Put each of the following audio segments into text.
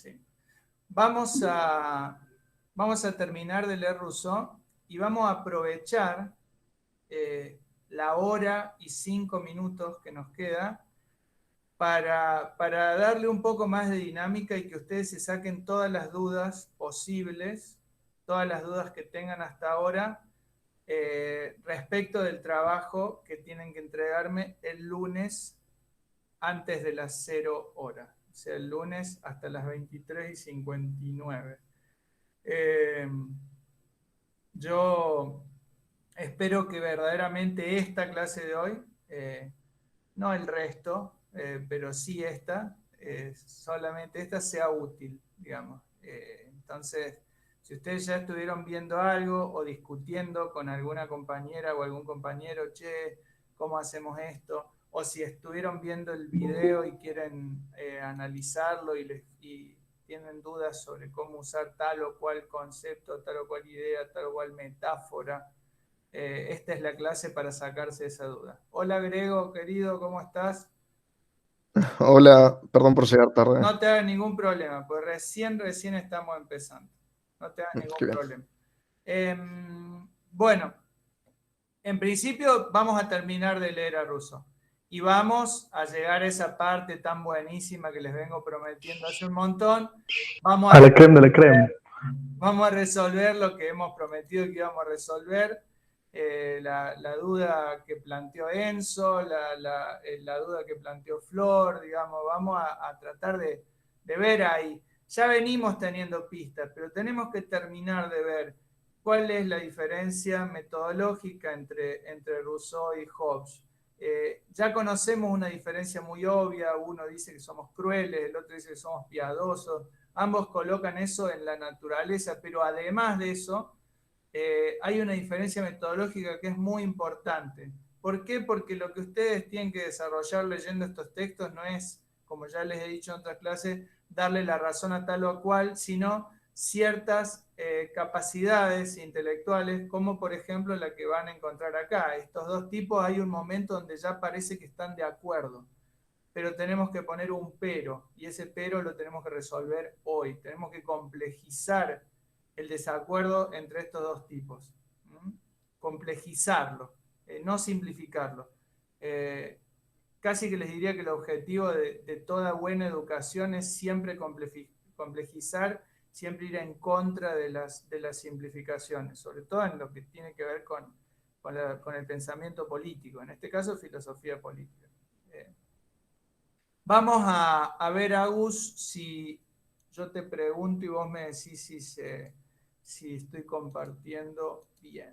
Sí. Vamos a terminar de leer Rousseau y vamos a aprovechar la hora y 5 minutos que nos queda para darle un poco más de dinámica y que ustedes se saquen todas las dudas posibles, todas las dudas que tengan hasta ahora respecto del trabajo que tienen que entregarme el lunes antes de las 0 horas, o sea, el lunes hasta las 23:59. Yo espero que verdaderamente esta clase de hoy, no el resto, pero sí solamente esta sea útil, digamos. Entonces, si ustedes ya estuvieron viendo algo o discutiendo con alguna compañera o algún compañero, che, ¿cómo hacemos esto? O si estuvieron viendo el video y quieren analizarlo y tienen dudas sobre cómo usar tal o cual concepto, tal o cual idea, tal o cual metáfora, esta es la clase para sacarse esa duda. Hola Grego, querido, ¿cómo estás? Hola, perdón por llegar tarde. No te hagas ningún problema, pues recién estamos empezando. No te hagas Qué ningún bien. problema. Bueno, en principio vamos a terminar de leer a Rousseau y vamos a llegar a esa parte tan buenísima que les vengo prometiendo hace un montón. Vamos A a la creme de la creme. Vamos a resolver lo que hemos prometido que íbamos a resolver. La duda que planteó Enzo, la duda que planteó Flor, digamos, vamos a tratar de ver ahí. Ya venimos teniendo pistas, pero tenemos que terminar de ver cuál es la diferencia metodológica entre Rousseau y Hobbes. Ya conocemos una diferencia muy obvia, uno dice que somos crueles, el otro dice que somos piadosos, ambos colocan eso en la naturaleza, pero además de eso, hay una diferencia metodológica que es muy importante. ¿Por qué? Porque lo que ustedes tienen que desarrollar leyendo estos textos no es, como ya les he dicho en otras clases, darle la razón a tal o a cual, sino ciertas capacidades intelectuales, como por ejemplo la que van a encontrar acá. Estos dos tipos hay un momento donde ya parece que están de acuerdo, pero tenemos que poner un pero, y ese pero lo tenemos que resolver hoy. Tenemos que complejizar el desacuerdo entre estos dos tipos. Complejizarlo, no simplificarlo. Casi que les diría que el objetivo de toda buena educación es siempre complejizar, siempre ir en contra de las simplificaciones, sobre todo en lo que tiene que ver con el pensamiento político, en este caso filosofía política. Vamos a ver, Agus, si yo te pregunto y vos me decís si estoy compartiendo bien.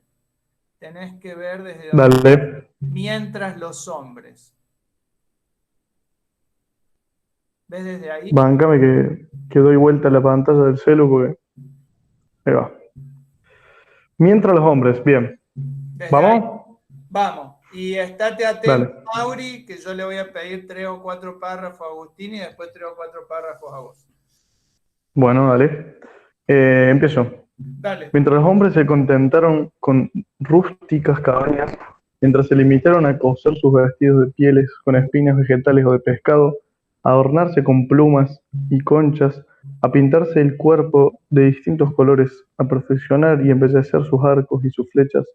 Tenés que ver desde donde... Dale. Mientras los hombres. ¿Ves desde ahí? Báncame que doy vuelta a la pantalla del celu porque. Ahí va. Mientras los hombres, bien. Desde ahí. ¿Vamos? Vamos. Y estate atento, Dale. Mauri, que yo le voy a pedir 3 o 4 párrafos a Agustín y después 3 o 4 párrafos a vos. Bueno, dale. Empiezo. Dale. Mientras los hombres se contentaron con rústicas cabañas, mientras se limitaron a coser sus vestidos de pieles con espinas vegetales o de pescado, a adornarse con plumas y conchas, a pintarse el cuerpo de distintos colores, a perfeccionar y embellecer sus arcos y sus flechas,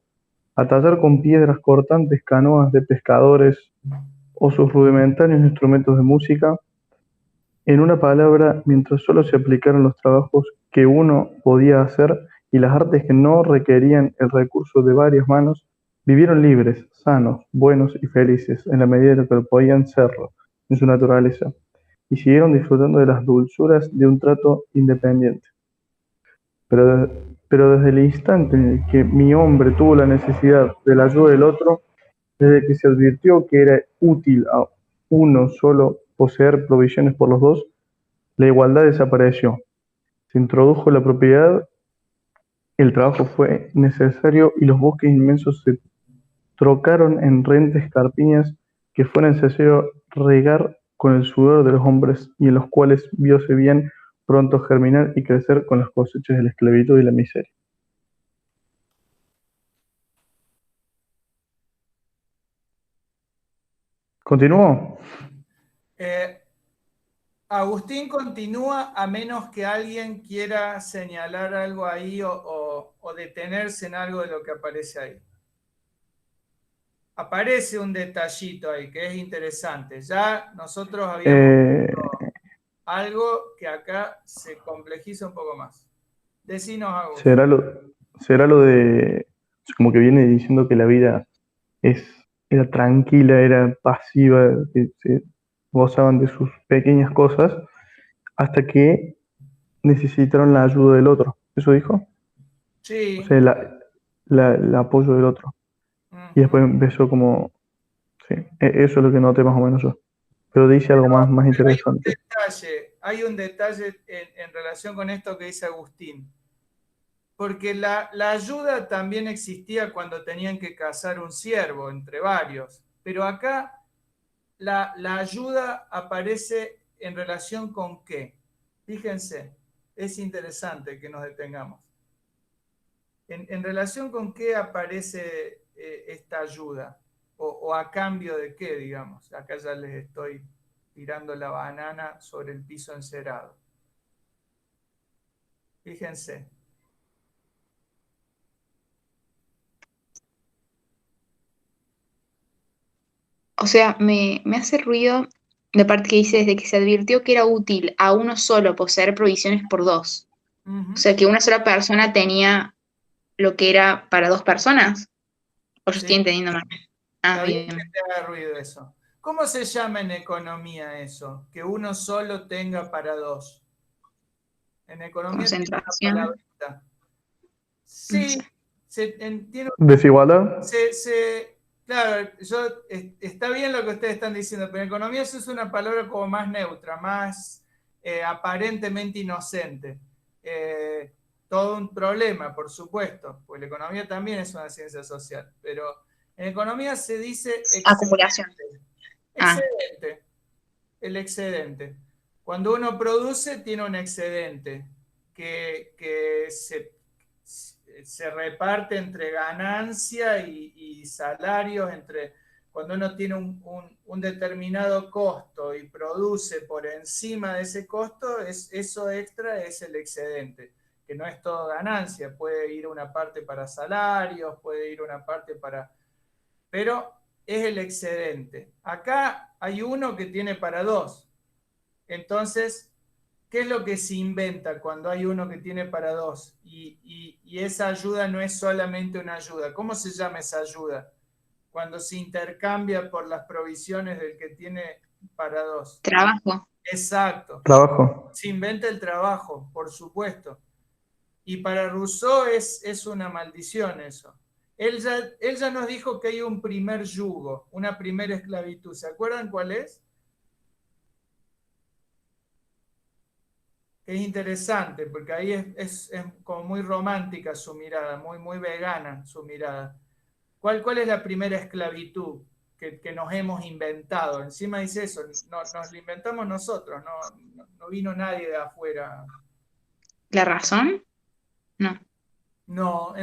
a tallar con piedras cortantes canoas de pescadores o sus rudimentarios instrumentos de música, en una palabra, mientras solo se aplicaron los trabajos que uno podía hacer y las artes que no requerían el recurso de varias manos, vivieron libres, sanos, buenos y felices en la medida de lo que podían serlo en su naturaleza, y siguieron disfrutando de las dulzuras de un trato independiente. Pero, pero desde el instante en el que mi hombre tuvo la necesidad de la ayuda del otro, desde que se advirtió que era útil a uno solo poseer provisiones por los dos, la igualdad desapareció. Se introdujo la propiedad, el trabajo fue necesario y los bosques inmensos se trocaron en rentes carpiñas que fue necesario regar con el sudor de los hombres y en los cuales viose bien pronto germinar y crecer con las cosechas de la esclavitud y la miseria. ¿Continúo? Eh, Agustín continúa a menos que alguien quiera señalar algo ahí o detenerse en algo de lo que aparece ahí. Aparece un detallito ahí que es interesante. Ya nosotros habíamos visto algo que acá se complejiza un poco más. Decinos, Agus. será lo de, como que viene diciendo que la vida era tranquila, era pasiva, que se gozaban de sus pequeñas cosas, hasta que necesitaron la ayuda del otro. ¿Eso dijo? O Sí. sea, el apoyo del otro. Y Ujú. después empezó como, sí, eso es lo que noté más o menos yo. Pero dice algo más Pero interesante. hay un detalle en relación con esto que dice Agustín. Porque la ayuda también existía cuando tenían que cazar un ciervo entre varios. Pero acá la ayuda aparece en relación con qué. Fíjense, es interesante que nos detengamos. En relación con qué aparece esta ayuda o a cambio de qué, digamos. Acá ya les estoy tirando la banana sobre el piso encerado. Fíjense. O sea, me hace ruido la parte que dice desde que se advirtió que era útil a uno solo poseer provisiones por dos. O Ujú. sea, que una sola persona tenía lo que era para dos personas. O yo Sí, estoy entendiendo mal. Ah, está bien que bien. te haga ruido eso. ¿Cómo se llama en economía eso? Que uno solo tenga para dos. En economía tiene una Concentración. palabrita. No sé. Sí, tiene ¿Desigualdad? claro, está bien lo que ustedes están diciendo, pero en economía eso es una palabra como más neutra, más aparentemente inocente. Eh, Todo un problema, por supuesto, porque la economía también es una ciencia social, pero en economía se dice Acumulación. excedente. Ah, Excedente, el excedente. Cuando uno produce, tiene un excedente que se reparte entre ganancia y salarios, cuando uno tiene un determinado costo y produce por encima de ese costo, eso extra es el excedente, que no es todo ganancia, puede ir una parte para salarios, puede ir una parte para... Pero es el excedente. Acá hay uno que tiene para dos. Entonces, ¿qué es lo que se inventa cuando hay uno que tiene para dos? Y esa ayuda no es solamente una ayuda. ¿Cómo se llama esa ayuda? Cuando se intercambia por las provisiones del que tiene para dos. trabajo. Exacto. Trabajo. Se inventa el trabajo, por supuesto. Y para Rousseau es una maldición eso. Él ya nos dijo que hay un primer yugo, una primera esclavitud. ¿Se acuerdan cuál es? Es interesante, porque ahí es como muy romántica su mirada, muy vegana su mirada. ¿Cuál es la primera esclavitud que nos hemos inventado? Encima dice eso, nos lo inventamos nosotros, no vino nadie de afuera. ¿La razón? No. No,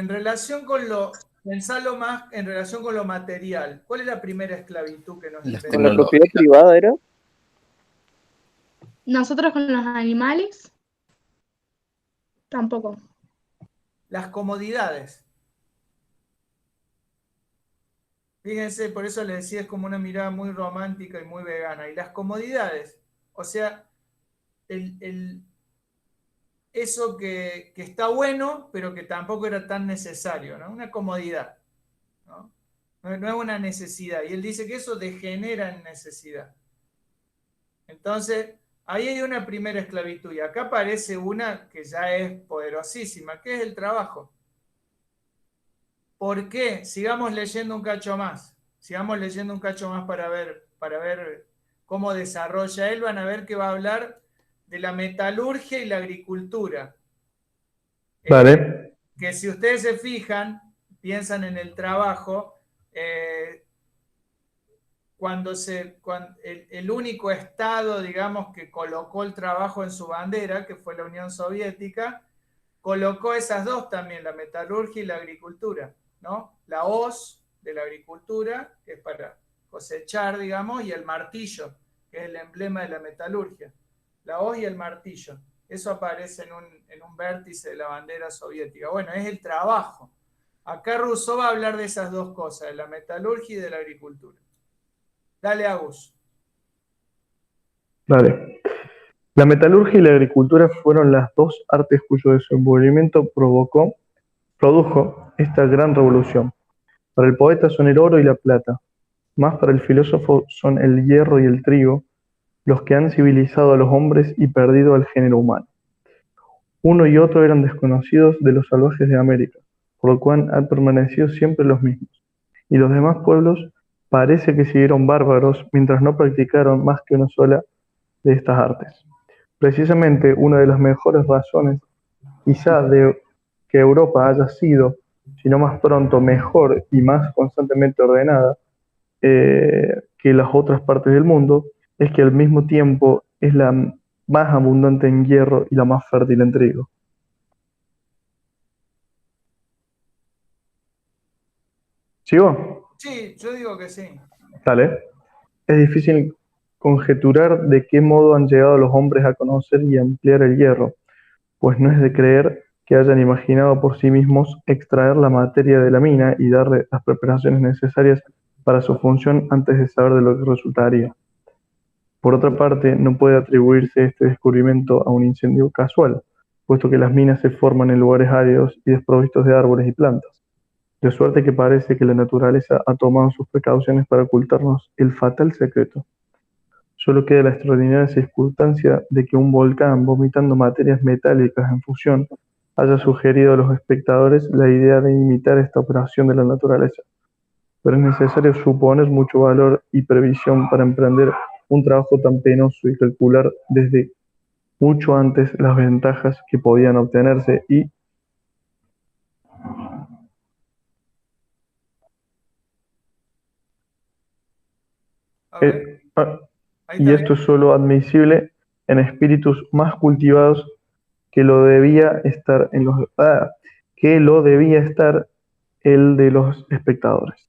pensalo más en relación con lo material. ¿Cuál es la primera esclavitud que nos Las ¿Con la inventamos? propiedad tecnologías. privada era? Nosotros con los animales, tampoco. Las comodidades. Fíjense, por eso les decía, es como una mirada muy romántica y muy vegana. Y las comodidades, o sea, eso que está bueno, pero que tampoco era tan necesario, ¿no? Una comodidad, ¿no? No es una necesidad. Y él dice que eso degenera en necesidad. Entonces, ahí hay una primera esclavitud. Y acá aparece una que ya es poderosísima, que es el trabajo. ¿Por qué? Sigamos leyendo un cacho más. Sigamos leyendo un cacho más para ver cómo desarrolla él. Van a ver que va a hablar de la metalurgia y la agricultura. Vale. Que si ustedes se fijan, piensan en el trabajo, cuando el único estado, digamos, que colocó el trabajo en su bandera, que fue la Unión Soviética, colocó esas dos también, la metalurgia y la agricultura, ¿no? La hoz de la agricultura, que es para cosechar, digamos, y el martillo, que es el emblema de la metalurgia. la hoz y el martillo. Eso aparece en un vértice de la bandera soviética. Bueno, es el trabajo. Acá Rousseau va a hablar de esas dos cosas, de la metalurgia y de la agricultura. Dale, Agus. Dale. La metalurgia y la agricultura fueron las dos artes cuyo desenvolvimiento produjo esta gran revolución. Para el poeta son el oro y la plata, más para el filósofo son el hierro y el trigo, los que han civilizado a los hombres y perdido al género humano. Uno y otro eran desconocidos de los salvajes de América, por lo cual han permanecido siempre los mismos. Y los demás pueblos parece que siguieron bárbaros mientras no practicaron más que una sola de estas artes. Precisamente una de las mejores razones, quizá de que Europa haya sido, si no más pronto, mejor y más constantemente ordenada que las otras partes del mundo, es que al mismo tiempo es la más abundante en hierro y la más fértil en trigo. ¿Sigo? Sí, yo digo que sí. Dale. Es difícil conjeturar de qué modo han llegado los hombres a conocer y a emplear el hierro, pues no es de creer que hayan imaginado por sí mismos extraer la materia de la mina y darle las preparaciones necesarias para su función antes de saber de lo que resultaría. Por otra parte, no puede atribuirse este descubrimiento a un incendio casual, puesto que las minas se forman en lugares áridos y desprovistos de árboles y plantas, de suerte que parece que la naturaleza ha tomado sus precauciones para ocultarnos el fatal secreto. Solo queda la extraordinaria circunstancia de que un volcán vomitando materias metálicas en fusión haya sugerido a los espectadores la idea de imitar esta operación de la naturaleza. Pero es necesario suponer mucho valor y previsión para emprender un trabajo tan penoso y calcular desde mucho antes las ventajas que podían obtenerse A ver, ahí y está esto bien. es solo admisible en espíritus más cultivados que lo debía estar que lo debía estar el de los espectadores.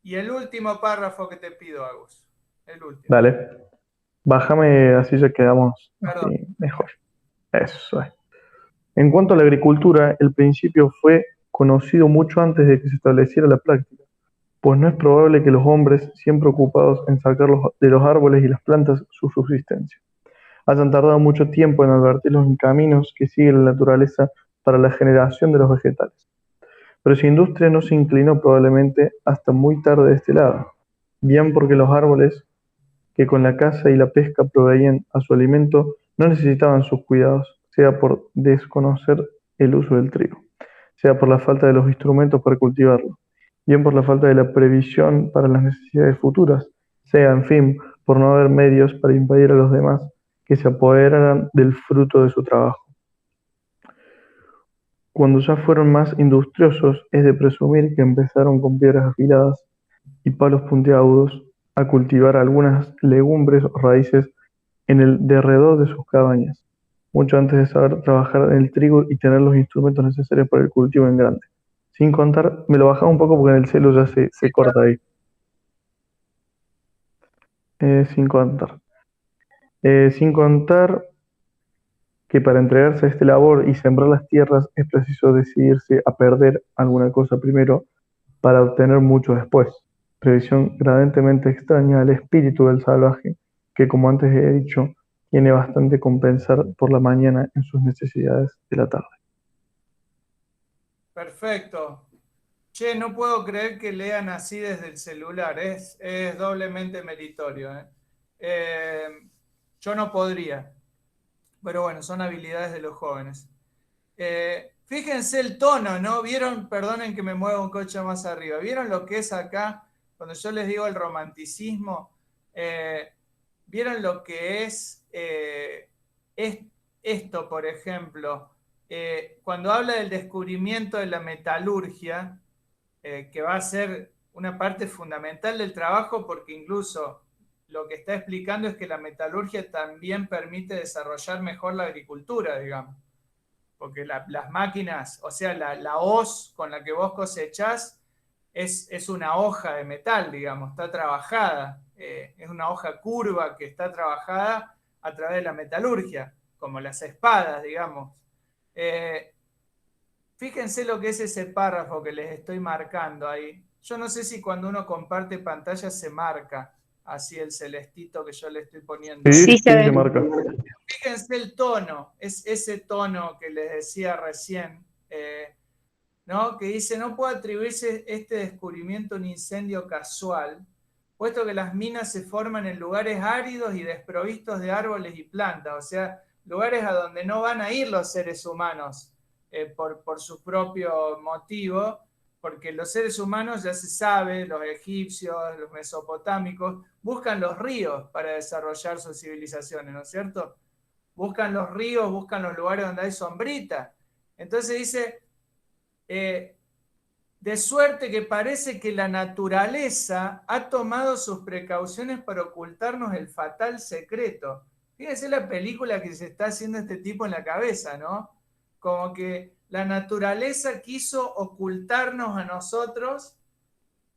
Y el último párrafo que te pido, Agus. El último. Dale, bájame así ya quedamos Perdón. así mejor. Eso es. En cuanto a la agricultura, el principio fue conocido mucho antes de que se estableciera la práctica, pues no es probable que los hombres, siempre ocupados en sacar de los árboles y las plantas su subsistencia, hayan tardado mucho tiempo en advertir los caminos que sigue la naturaleza para la generación de los vegetales. Pero su industria no se inclinó probablemente hasta muy tarde de este lado, bien porque los árboles que con la caza y la pesca proveían a su alimento no necesitaban sus cuidados, sea por desconocer el uso del trigo, sea por la falta de los instrumentos para cultivarlo, bien por la falta de la previsión para las necesidades futuras, sea, en fin, por no haber medios para impedir a los demás que se apoderaran del fruto de su trabajo. Cuando ya fueron más industriosos, es de presumir que empezaron con piedras afiladas y palos puntiagudos a cultivar algunas legumbres o raíces en el derredor de sus cabañas, mucho antes de saber trabajar en el trigo y tener los instrumentos necesarios para el cultivo en grande. Sin contar, me lo bajaba un poco porque en el celu ya se corta ahí. Sin contar. Sin contar que para entregarse a esta labor y sembrar las tierras es preciso decidirse a perder alguna cosa primero para obtener mucho después. Previsión gradualmente extraña al espíritu del salvaje, que como antes he dicho, tiene bastante con pensar por la mañana en sus necesidades de la tarde. Perfecto. Che, no puedo creer que lean así desde el celular. Es doblemente meritorio. Yo no podría. Pero bueno, son habilidades de los jóvenes. Fíjense el tono, ¿no? ¿Vieron? Perdonen que me mueva un coche más arriba. ¿Vieron lo que es acá? Cuando yo les digo el romanticismo, ¿vieron lo que es esto, por ejemplo? Cuando habla del descubrimiento de la metalurgia, que va a ser una parte fundamental del trabajo, porque incluso lo que está explicando es que la metalurgia también permite desarrollar mejor la agricultura, digamos. Porque las máquinas, o sea, la hoz con la que vos cosechás es una hoja de metal, digamos, está trabajada. Es una hoja curva que está trabajada a través de la metalurgia, como las espadas, digamos. Fíjense lo que es ese párrafo que les estoy marcando ahí. Yo no sé si cuando uno comparte pantalla se marca así el celestito que yo le estoy poniendo. Sí, Sí, sí, se ve. se marca. Fíjense el tono, es ese tono que les decía recién, ¿no? Que dice, no puede atribuirse este descubrimiento a un incendio casual, puesto que las minas se forman en lugares áridos y desprovistos de árboles y plantas, o sea, lugares a donde no van a ir los seres humanos por su propio motivo, porque los seres humanos, ya se sabe, los egipcios, los mesopotámicos, buscan los ríos para desarrollar sus civilizaciones, ¿no es cierto? Buscan los ríos, buscan los lugares donde hay sombrita. Entonces dice, de suerte que parece que la naturaleza ha tomado sus precauciones para ocultarnos el fatal secreto. Fíjense la película que se está haciendo este tipo en la cabeza, ¿no? Como que la naturaleza quiso ocultarnos a nosotros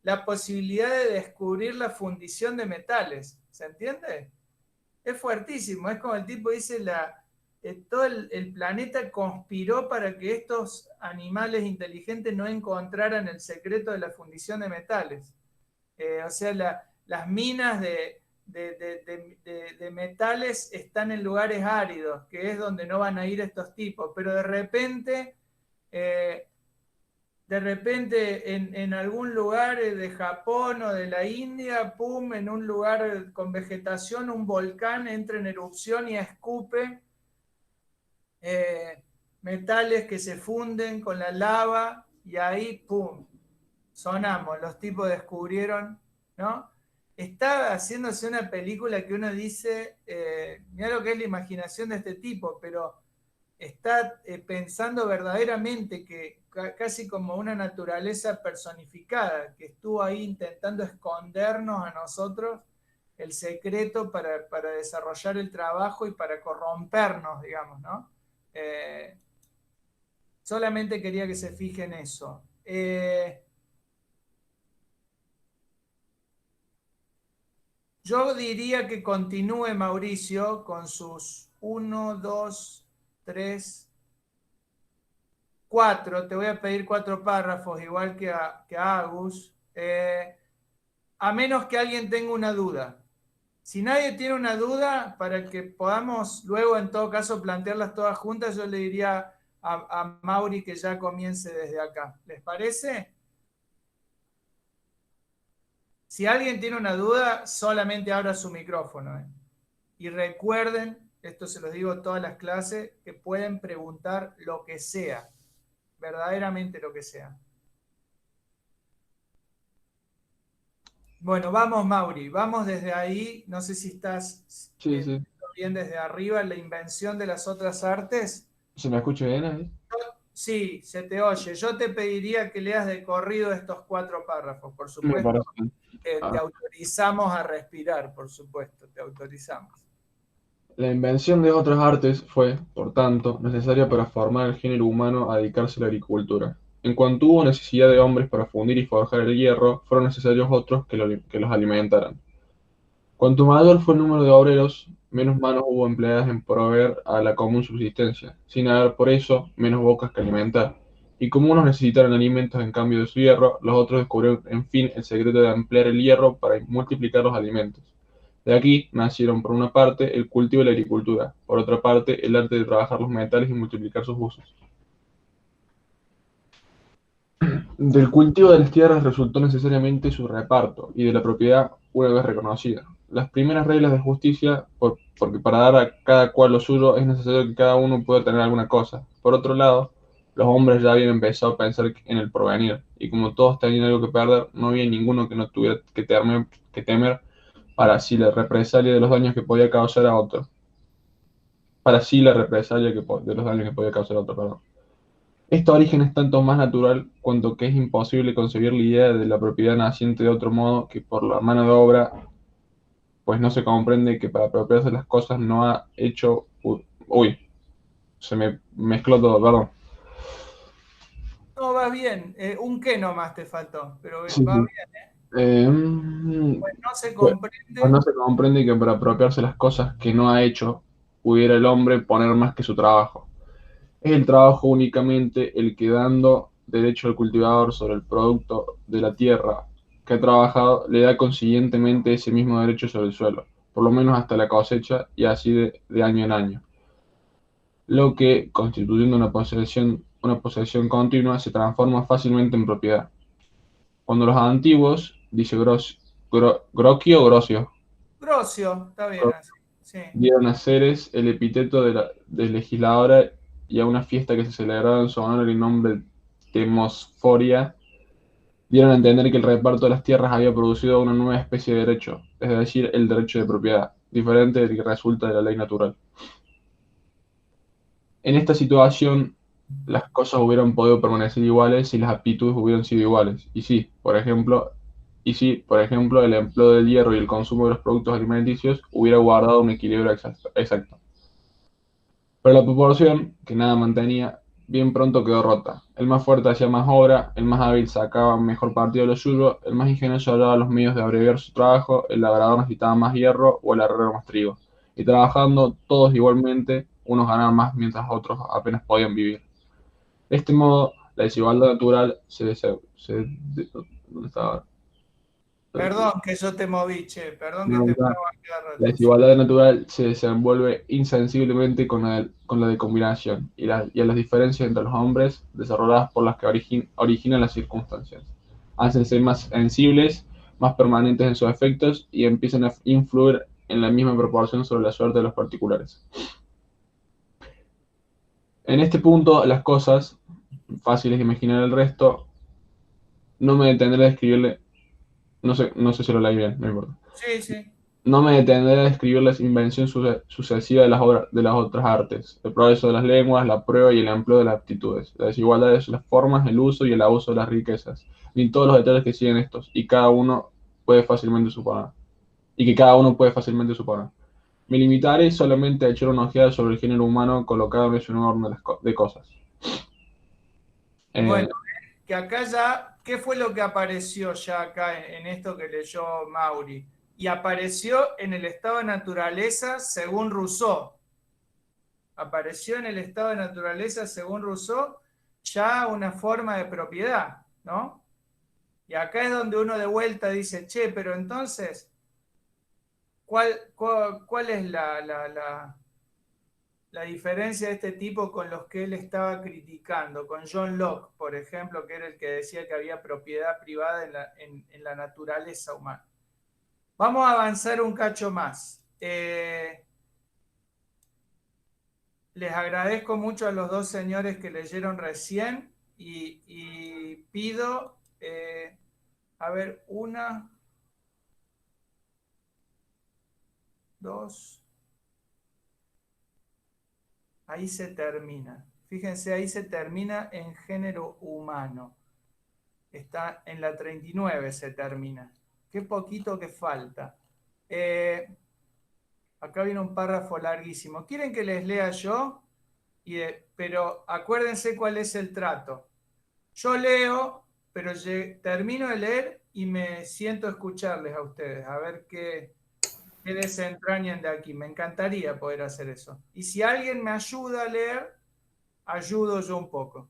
la posibilidad de descubrir la fundición de metales. ¿Se entiende? Es fuertísimo, es como el tipo dice, todo el planeta conspiró para que estos animales inteligentes no encontraran el secreto de la fundición de metales. O sea, las minas de metales están en lugares áridos, que es donde no van a ir estos tipos, pero de repente en algún lugar de Japón o de la India, pum, en un lugar con vegetación, un volcán entra en erupción y escupe metales que se funden con la lava y ahí, pum, sonamos, los tipos descubrieron, ¿no? Está haciéndose una película que uno dice, mira lo que es la imaginación de este tipo, pero está pensando verdaderamente que casi como una naturaleza personificada, que estuvo ahí intentando escondernos a nosotros el secreto para desarrollar el trabajo y para corrompernos, digamos, ¿no? Solamente quería que se fijen eso. Yo diría que continúe Mauricio con sus 1, 2, 3, 4. Te voy a pedir 4 párrafos, igual que a Agus. A menos que alguien tenga una duda. Si nadie tiene una duda, para que podamos luego, en todo caso, plantearlas todas juntas, yo le diría a Mauri que ya comience desde acá. ¿Les parece? Si alguien tiene una duda, solamente abra su micrófono. Y recuerden, esto se los digo todas las clases, que pueden preguntar lo que sea, verdaderamente lo que sea. Bueno, vamos, Mauri, vamos desde ahí. No sé si estás Sí. bien desde arriba, la invención de las otras artes. ¿Se me escucha bien ahí? Sí, se te oye. Yo te pediría que leas de corrido estos 4 párrafos, por Me supuesto. parece bien. Te autorizamos a respirar, por supuesto, te autorizamos. La invención de otras artes fue, por tanto, necesaria para formar el género humano a dedicarse a la agricultura. En cuanto hubo necesidad de hombres para fundir y forjar el hierro, fueron necesarios otros que los alimentaran. Cuanto mayor fue el número de obreros, menos manos hubo empleadas en proveer a la común subsistencia, sin haber por eso menos bocas que alimentar. Y como unos necesitaron alimentos en cambio de su hierro, los otros descubrieron en fin el secreto de emplear el hierro para multiplicar los alimentos. De aquí nacieron por una parte el cultivo y la agricultura, por otra parte el arte de trabajar los metales y multiplicar sus usos. Del cultivo de las tierras resultó necesariamente su reparto, y de la propiedad una vez reconocida. Las primeras reglas de justicia, porque para dar a cada cual lo suyo es necesario que cada uno pueda tener alguna cosa. Por otro lado, los hombres ya habían empezado a pensar en el porvenir, y como todos tenían algo que perder, no había ninguno que no tuviera que temer para sí la represalia de los daños que podía causar a otro. Para sí la represalia de los daños que podía causar a otro, perdón. Este origen es tanto más natural cuanto que es imposible concebir la idea de la propiedad naciente de otro modo que por la mano de obra, pues no se comprende que para apropiarse las cosas no ha hecho... Uy, se me mezcló todo, perdón. No, va bien. Un qué nomás te faltó, pero Sí, va sí. bien. Pues no se Pues comprende. no se comprende que para apropiarse las cosas que no ha hecho, pudiera el hombre poner más que su trabajo. Es el trabajo únicamente el que dando derecho al cultivador sobre el producto de la tierra que ha trabajado, le da consiguientemente ese mismo derecho sobre el suelo, por lo menos hasta la cosecha y así de año en año. Lo que, constituyendo una posesión continua, se transforma fácilmente en propiedad. Cuando los antiguos, dice Grocio o Grocio, Grocio, está bien así. Sí. dieron a Ceres el epíteto de legisladora y a una fiesta que se celebraba en su honor el nombre de Temosforia, dieron a entender que el reparto de las tierras había producido una nueva especie de derecho, es decir, el derecho de propiedad, diferente del que resulta de la ley natural. En esta situación, las cosas hubieran podido permanecer iguales si las aptitudes hubieran sido iguales. Y si, por ejemplo, el empleo del hierro y el consumo de los productos alimenticios hubiera guardado un equilibrio exacto. Pero la proporción, que nada mantenía, bien pronto quedó rota. El más fuerte hacía más obra, el más hábil sacaba mejor partido de lo suyo, el más ingenioso hallaba los medios de abreviar su trabajo, el labrador necesitaba más hierro o el herrero más trigo. Y trabajando todos igualmente, unos ganaban más mientras otros apenas podían vivir. De este modo, la desigualdad natural ¿dónde estaba? Perdón que yo te moví, che. Perdón que No, te acá. mueva cada La rato. Sí. desigualdad natural se desenvuelve insensiblemente con la de combinación y a las diferencias entre los hombres desarrolladas por las que originan las circunstancias. Hácense más sensibles, más permanentes en sus efectos y empiezan a influir en la misma proporción sobre la suerte de los particulares. En este punto, las cosas, fáciles de imaginar el resto, no me detendré a describirle, no sé si lo leí bien, no importa. Sí, sí. No me detendré a describir la invención sucesiva de las otras artes, el progreso de las lenguas, la prueba y el empleo de las aptitudes, la desigualdad de las formas, el uso y el abuso de las riquezas, ni todos los detalles que siguen estos, y que cada uno puede fácilmente suponer. Me limitaré solamente a echar una ojeada sobre el género humano colocado en ese orden de cosas. Bueno, Eh, que acá ya, ¿qué fue lo que apareció ya acá en esto que leyó Mauri? Y apareció en el estado de naturaleza según Rousseau. Apareció en el estado de naturaleza según Rousseau ya una forma de propiedad, ¿no? Y acá es donde uno de vuelta dice, che, pero entonces, ¿cuál es la diferencia de este tipo con los que él estaba criticando? Con John Locke, por ejemplo, que era el que decía que había propiedad privada en la naturaleza humana. Vamos a avanzar un cacho más. Les agradezco mucho a los dos señores que leyeron recién y pido, a ver, una, dos, ahí se termina. Fíjense, ahí se termina en género humano. Está en la 39 se termina. Qué poquito que falta. Acá viene un párrafo larguísimo. ¿Quieren que les lea yo? Pero acuérdense cuál es el trato. Yo leo, pero termino de leer y me siento a escucharles a ustedes, a ver qué desentrañan de aquí. Me encantaría poder hacer eso. Y si alguien me ayuda a leer, ayudo yo un poco.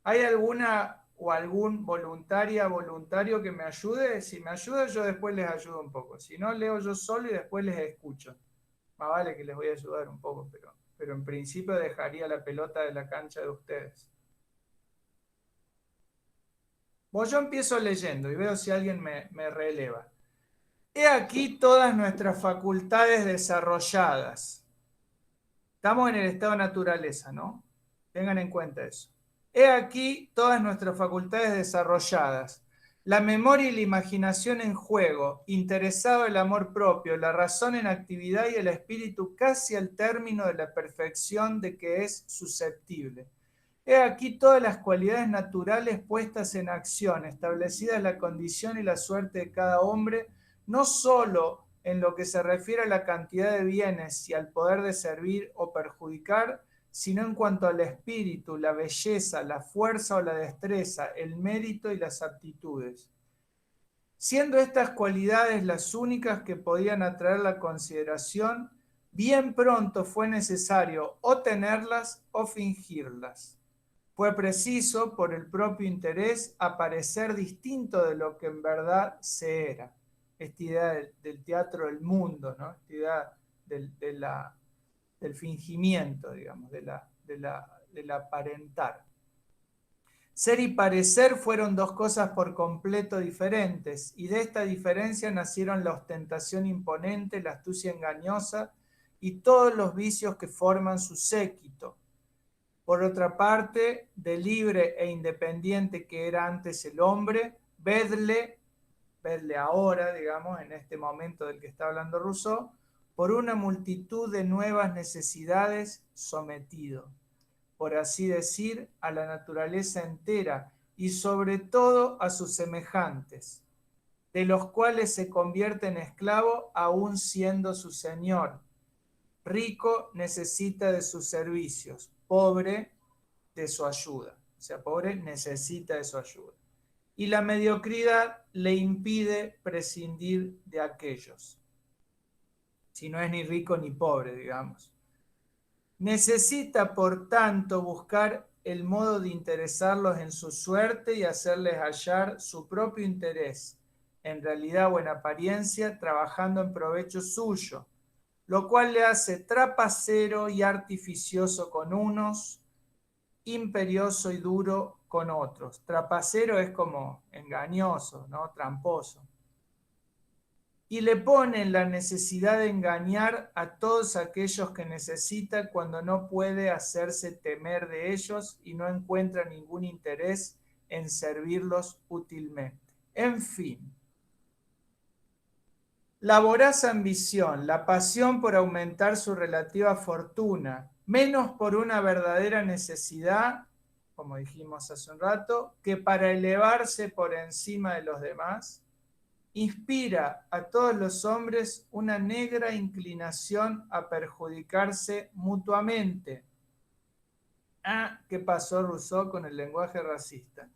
¿Hay alguna o algún voluntario que me ayude? Si me ayuda, yo después les ayudo un poco. Si no, leo yo solo y después les escucho. Más vale que les voy a ayudar un poco, pero en principio dejaría la pelota de la cancha de ustedes. Yo empiezo leyendo y veo si alguien me releva. He aquí todas nuestras facultades desarrolladas. Estamos en el estado de naturaleza, ¿no? Tengan en cuenta eso. He aquí todas nuestras facultades desarrolladas. La memoria y la imaginación en juego, interesado el amor propio, la razón en actividad y el espíritu casi al término de la perfección de que es susceptible. He aquí todas las cualidades naturales puestas en acción, establecidas la condición y la suerte de cada hombre, no sólo en lo que se refiere a la cantidad de bienes y al poder de servir o perjudicar, sino en cuanto al espíritu, la belleza, la fuerza o la destreza, el mérito y las aptitudes. siendo estas cualidades las únicas que podían atraer la consideración, bien pronto fue necesario o tenerlas o fingirlas. Fue preciso, por el propio interés, aparecer distinto de lo que en verdad se era. Esta idea del teatro del mundo, ¿no? Esta idea del fingimiento, digamos, del aparentar. Ser y parecer fueron dos cosas por completo diferentes, y de esta diferencia nacieron la ostentación imponente, la astucia engañosa y todos los vicios que forman su séquito. Por otra parte, de libre e independiente que era antes el hombre, vedle ahora, digamos, en este momento del que está hablando Rousseau, por una multitud de nuevas necesidades sometido, por así decir, a la naturaleza entera y sobre todo a sus semejantes, de los cuales se convierte en esclavo aún siendo su señor. Rico necesita de sus servicios, pobre de su ayuda. O sea, pobre necesita de su ayuda. Y la mediocridad le impide prescindir de aquellos. Si no es ni rico ni pobre, digamos. Necesita, por tanto, buscar el modo de interesarlos en su suerte y hacerles hallar su propio interés, en realidad o en apariencia, trabajando en provecho suyo, lo cual le hace trapacero y artificioso con unos, imperioso y duro con otros. Trapacero es como engañoso, ¿no? Tramposo. Y le ponen la necesidad de engañar a todos aquellos que necesita cuando no puede hacerse temer de ellos y no encuentra ningún interés en servirlos útilmente. En fin, la voraz ambición, la pasión por aumentar su relativa fortuna, menos por una verdadera necesidad, como dijimos hace un rato, que para elevarse por encima de los demás, inspira a todos los hombres una negra inclinación a perjudicarse mutuamente. ¿Qué pasó Rousseau con el lenguaje racista?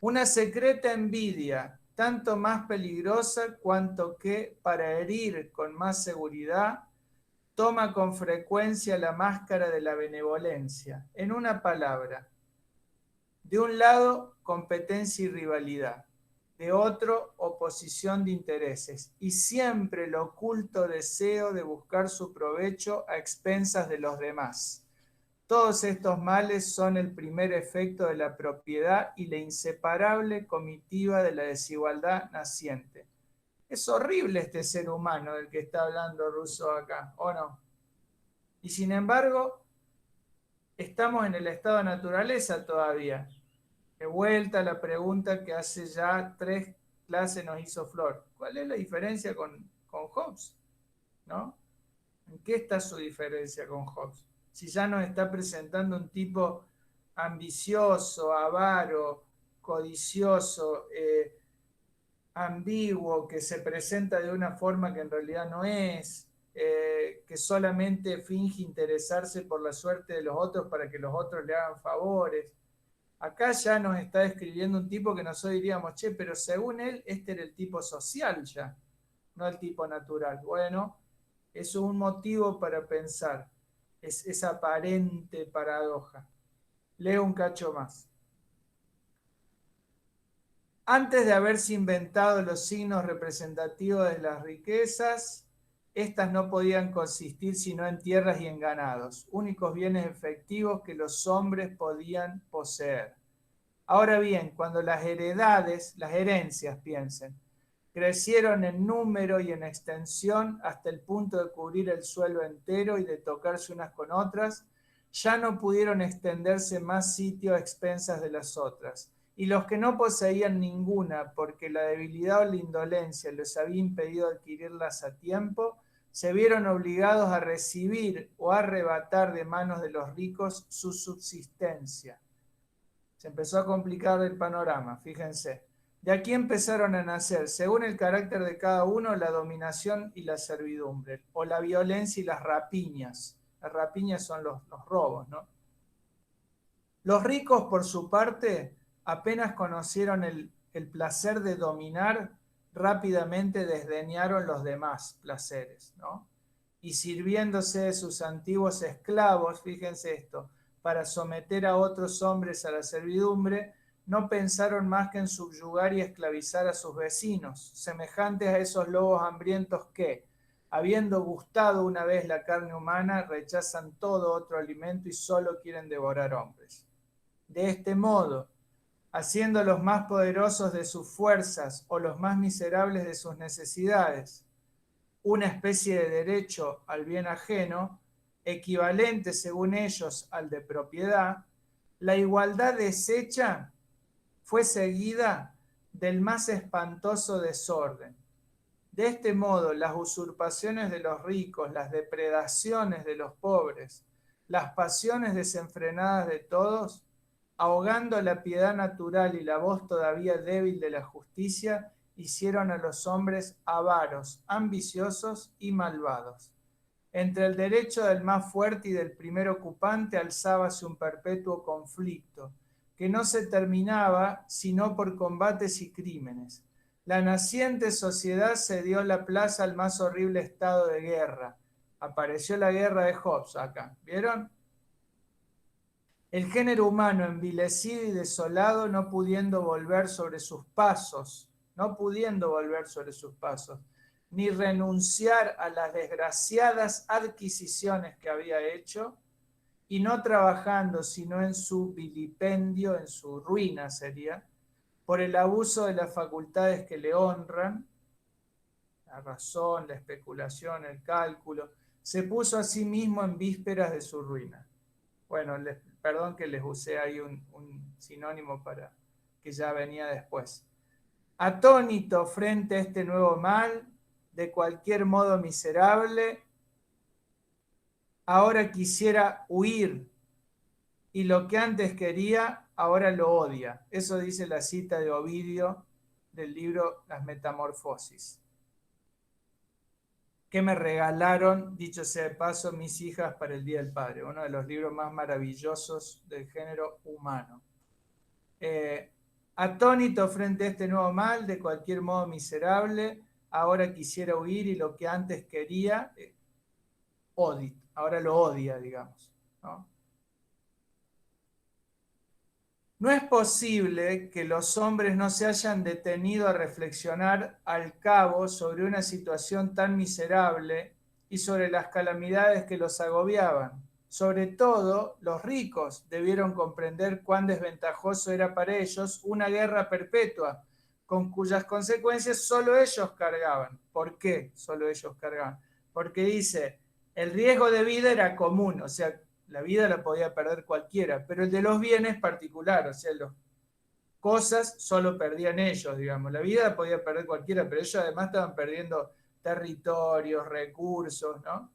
Una secreta envidia, tanto más peligrosa cuanto que, para herir con más seguridad, toma con frecuencia la máscara de la benevolencia. En una palabra, de un lado, competencia y rivalidad, de otro, oposición de intereses, y siempre el oculto deseo de buscar su provecho a expensas de los demás. Todos estos males son el primer efecto de la propiedad y la inseparable comitiva de la desigualdad naciente. Es horrible este ser humano del que está hablando Rousseau acá, ¿o no? Y sin embargo, estamos en el estado de naturaleza todavía. De vuelta a la pregunta que hace ya 3 clases nos hizo Flor. ¿Cuál es la diferencia con Hobbes? ¿No? ¿En qué está su diferencia con Hobbes? Si ya nos está presentando un tipo ambicioso, avaro, codicioso, ambiguo, que se presenta de una forma que en realidad no es, que solamente finge interesarse por la suerte de los otros para que los otros le hagan favores. Acá ya nos está describiendo un tipo que nosotros diríamos, che, pero según él, este era el tipo social ya, no el tipo natural. Bueno, eso es un motivo para pensar, es esa aparente paradoja. Leo un cacho más. Antes de haberse inventado los signos representativos de las riquezas, estas no podían consistir sino en tierras y en ganados, únicos bienes efectivos que los hombres podían poseer. Ahora bien, cuando las herencias, piensen, crecieron en número y en extensión hasta el punto de cubrir el suelo entero y de tocarse unas con otras, ya no pudieron extenderse más sitio a expensas de las otras. Y los que no poseían ninguna, porque la debilidad o la indolencia les había impedido adquirirlas a tiempo, se vieron obligados a recibir o a arrebatar de manos de los ricos su subsistencia. Se empezó a complicar el panorama, fíjense. De aquí empezaron a nacer, según el carácter de cada uno, la dominación y la servidumbre, o la violencia y las rapiñas. Las rapiñas son los robos, ¿no? Los ricos, por su parte, apenas conocieron el placer de dominar, rápidamente desdeñaron los demás placeres, ¿no? Y sirviéndose de sus antiguos esclavos, fíjense esto, para someter a otros hombres a la servidumbre, no pensaron más que en subyugar y esclavizar a sus vecinos, semejantes a esos lobos hambrientos que, habiendo gustado una vez la carne humana, rechazan todo otro alimento y solo quieren devorar hombres. De este modo, haciendo los más poderosos de sus fuerzas o los más miserables de sus necesidades, una especie de derecho al bien ajeno, equivalente según ellos al de propiedad, la igualdad deshecha fue seguida del más espantoso desorden. De este modo, las usurpaciones de los ricos, las depredaciones de los pobres, las pasiones desenfrenadas de todos, ahogando la piedad natural y la voz todavía débil de la justicia, hicieron a los hombres avaros, ambiciosos y malvados. Entre el derecho del más fuerte y del primer ocupante alzábase un perpetuo conflicto, que no se terminaba sino por combates y crímenes. La naciente sociedad cedió la plaza al más horrible estado de guerra. Apareció la guerra de Hobbes acá, ¿vieron? El género humano envilecido y desolado, no pudiendo volver sobre sus pasos, ni renunciar a las desgraciadas adquisiciones que había hecho, y no trabajando sino en su vilipendio, en su ruina sería, por el abuso de las facultades que le honran, la razón, la especulación, el cálculo, se puso a sí mismo en vísperas de su ruina. Bueno, perdón que les usé ahí un sinónimo para que ya venía después. Atónito frente a este nuevo mal, de cualquier modo miserable, ahora quisiera huir, y lo que antes quería, ahora lo odia. Eso dice la cita de Ovidio del libro Las Metamorfosis, que me regalaron, dicho sea de paso, mis hijas para el Día del Padre, uno de los libros más maravillosos del género humano. Atónito frente a este nuevo mal, de cualquier modo miserable, ahora quisiera huir, y lo que antes quería, ahora lo odia, digamos, ¿no? No es posible que los hombres no se hayan detenido a reflexionar al cabo sobre una situación tan miserable y sobre las calamidades que los agobiaban. Sobre todo, los ricos debieron comprender cuán desventajoso era para ellos una guerra perpetua, con cuyas consecuencias solo ellos cargaban. ¿Por qué solo ellos cargaban? Porque dice, el riesgo de vida era común, o sea, la vida la podía perder cualquiera, pero el de los bienes particular, o sea, las cosas solo perdían ellos, digamos. La vida la podía perder cualquiera, pero ellos además estaban perdiendo territorios, recursos, ¿no?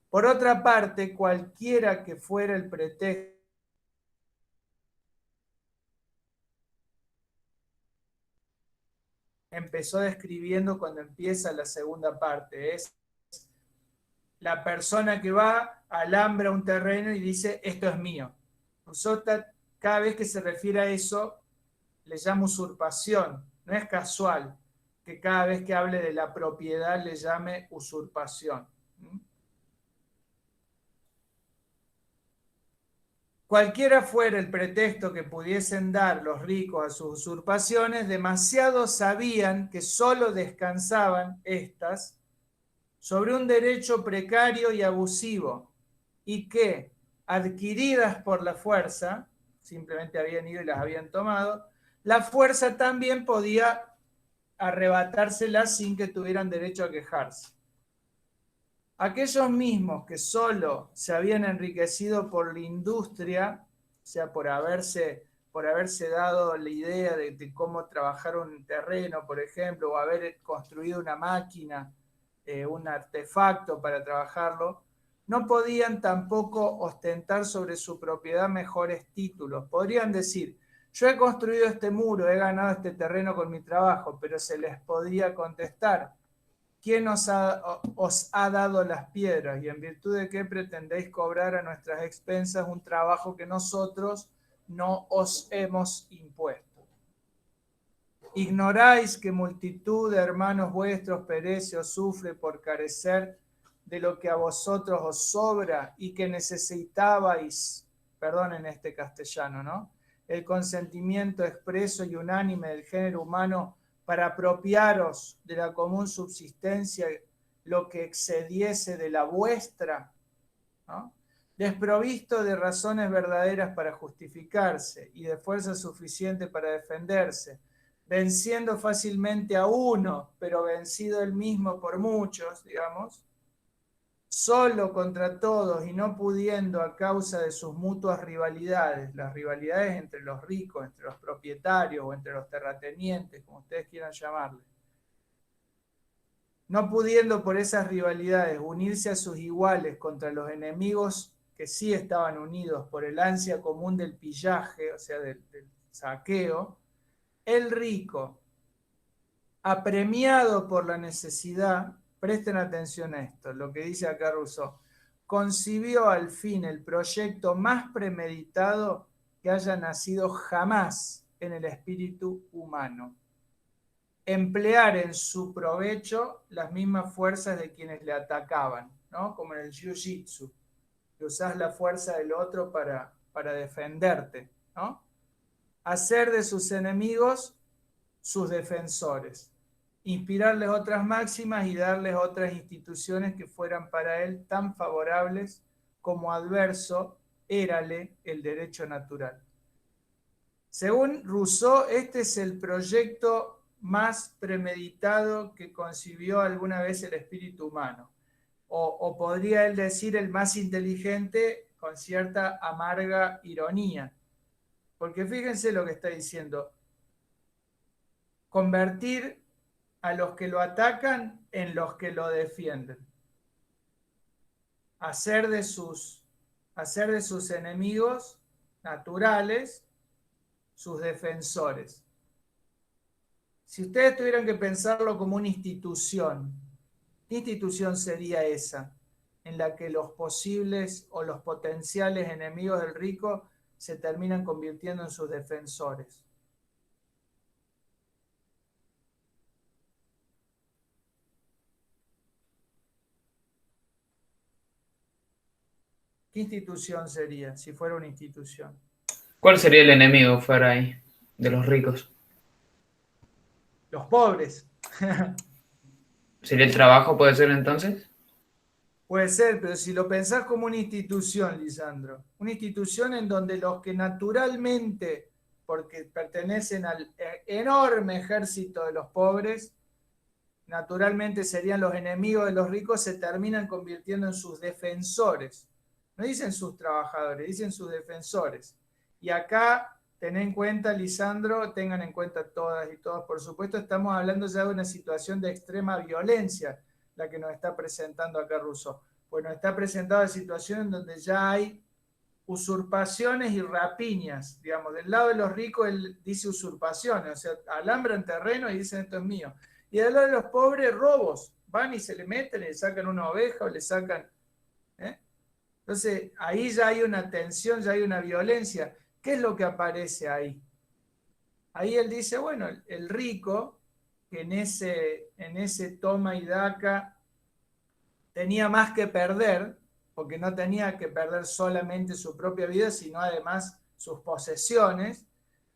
Por otra parte, cualquiera que fuera el pretexto, empezó describiendo cuando empieza la segunda parte, es la persona que va, alambra un terreno y dice, esto es mío. Nosotros, cada vez que se refiere a eso, le llama usurpación. No es casual que cada vez que hable de la propiedad le llame usurpación. Cualquiera fuera el pretexto que pudiesen dar los ricos a sus usurpaciones, demasiado sabían que solo descansaban estas sobre un derecho precario y abusivo, y que, adquiridas por la fuerza, simplemente habían ido y las habían tomado, la fuerza también podía arrebatárselas sin que tuvieran derecho a quejarse. Aquellos mismos que solo se habían enriquecido por la industria, o sea, por haberse dado la idea de cómo trabajar un terreno, por ejemplo, o haber construido una máquina, un artefacto para trabajarlo, no podían tampoco ostentar sobre su propiedad mejores títulos. Podrían decir, yo he construido este muro, he ganado este terreno con mi trabajo, pero se les podía contestar, ¿quién os ha dado las piedras y en virtud de qué pretendéis cobrar a nuestras expensas un trabajo que nosotros no os hemos impuesto? Ignoráis que multitud de hermanos vuestros perece o sufre por carecer de lo que a vosotros os sobra y que necesitabais, perdonen este castellano, ¿no? El consentimiento expreso y unánime del género humano para apropiaros de la común subsistencia lo que excediese de la vuestra, ¿no? Desprovisto de razones verdaderas para justificarse y de fuerza suficiente para defenderse, venciendo fácilmente a uno, pero vencido él mismo por muchos, digamos, solo contra todos y no pudiendo a causa de sus mutuas rivalidades, las rivalidades entre los ricos, entre los propietarios o entre los terratenientes, como ustedes quieran llamarle, no pudiendo por esas rivalidades unirse a sus iguales contra los enemigos que sí estaban unidos por el ansia común del pillaje, o sea, del saqueo, el rico, apremiado por la necesidad, presten atención a esto, lo que dice acá Rousseau, concibió al fin el proyecto más premeditado que haya nacido jamás en el espíritu humano. Emplear en su provecho las mismas fuerzas de quienes le atacaban, ¿no? Como en el jiu-jitsu, que usás la fuerza del otro para defenderte, ¿no? Hacer de sus enemigos sus defensores, inspirarles otras máximas y darles otras instituciones que fueran para él tan favorables como adverso érale el derecho natural. Según Rousseau, este es el proyecto más premeditado que concibió alguna vez el espíritu humano, o podría él decir el más inteligente con cierta amarga ironía, porque fíjense lo que está diciendo, convertir a los que lo atacan en los que lo defienden, hacer de sus enemigos naturales sus defensores. Si ustedes tuvieran que pensarlo como una institución, ¿qué institución sería esa en la que los posibles o los potenciales enemigos del rico se terminan convirtiendo en sus defensores? ¿Qué institución sería si fuera una institución? ¿Cuál sería el enemigo fuera ahí de los ricos? Los pobres. ¿Sería el trabajo, puede ser entonces? Puede ser, pero si lo pensás como una institución, Lisandro, una institución en donde los que naturalmente, porque pertenecen al enorme ejército de los pobres, naturalmente serían los enemigos de los ricos, se terminan convirtiendo en sus defensores. No dicen sus trabajadores, dicen sus defensores. Y acá, ten en cuenta, Lisandro, tengan en cuenta todas y todos, por supuesto, estamos hablando ya de una situación de extrema violencia, la que nos está presentando acá Rousseau. Pues nos está presentando la situación en donde ya hay usurpaciones y rapiñas, digamos, del lado de los ricos él dice usurpaciones, o sea, alambran terreno y dicen esto es mío. Y del lado de los pobres, robos, van y se le meten, le sacan una oveja o le sacan... Entonces, ahí ya hay una tensión, ya hay una violencia. ¿Qué es lo que aparece ahí? Ahí él dice, bueno, el rico, que en ese toma y daca tenía más que perder, porque no tenía que perder solamente su propia vida, sino además sus posesiones,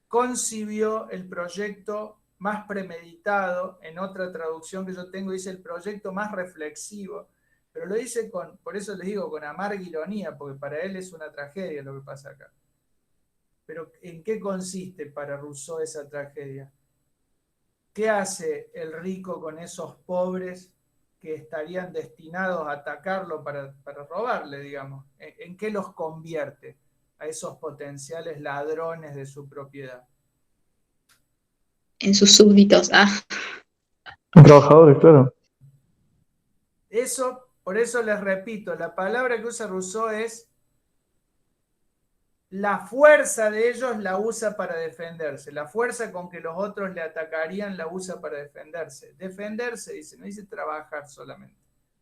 concibió el proyecto más premeditado, en otra traducción que yo tengo dice el proyecto más reflexivo, pero lo dice por eso les digo, con amarga ironía, porque para él es una tragedia lo que pasa acá. Pero ¿en qué consiste para Rousseau esa tragedia? ¿Qué hace el rico con esos pobres que estarían destinados a atacarlo para robarle, digamos? ¿En qué los convierte a esos potenciales ladrones de su propiedad? En sus súbditos. Trabajadores, claro. Por eso les repito, la palabra que usa Rousseau es la fuerza de ellos la usa para defenderse. La fuerza con que los otros le atacarían la usa para defenderse. Defenderse, dice, no dice trabajar solamente.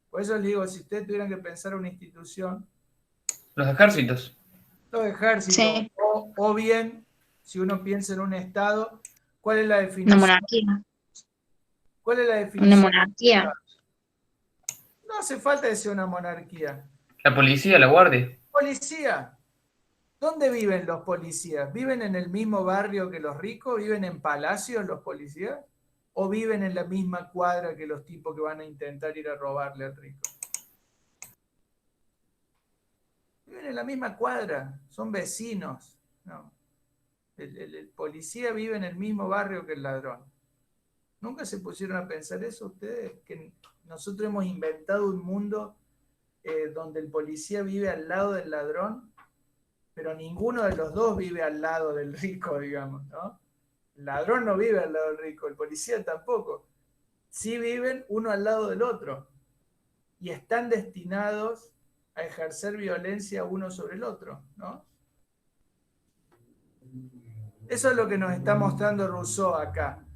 Por eso les digo, si ustedes tuvieran que pensar una institución... Los ejércitos. Los ejércitos, Sí. o bien, si uno piensa en un Estado, ¿Cuál es la Una definición? monarquía. ¿Cuál es la Una definición? monarquía. No hace falta que sea una monarquía. La policía, la guardia. Policía. ¿Dónde viven los policías? ¿Viven en el mismo barrio que los ricos? ¿Viven en palacios los policías? ¿O viven en la misma cuadra que los tipos que van a intentar ir a robarle al rico? Viven en la misma cuadra, son vecinos. No. El policía vive en el mismo barrio que el ladrón. ¿Nunca se pusieron a pensar eso ustedes? Que nosotros hemos inventado un mundo donde el policía vive al lado del ladrón, pero ninguno de los dos vive al lado del rico, digamos, ¿no? El ladrón no vive al lado del rico, el policía tampoco. Sí viven uno al lado del otro y están destinados a ejercer violencia uno sobre el otro, ¿no? Eso es lo que nos está mostrando Rousseau acá.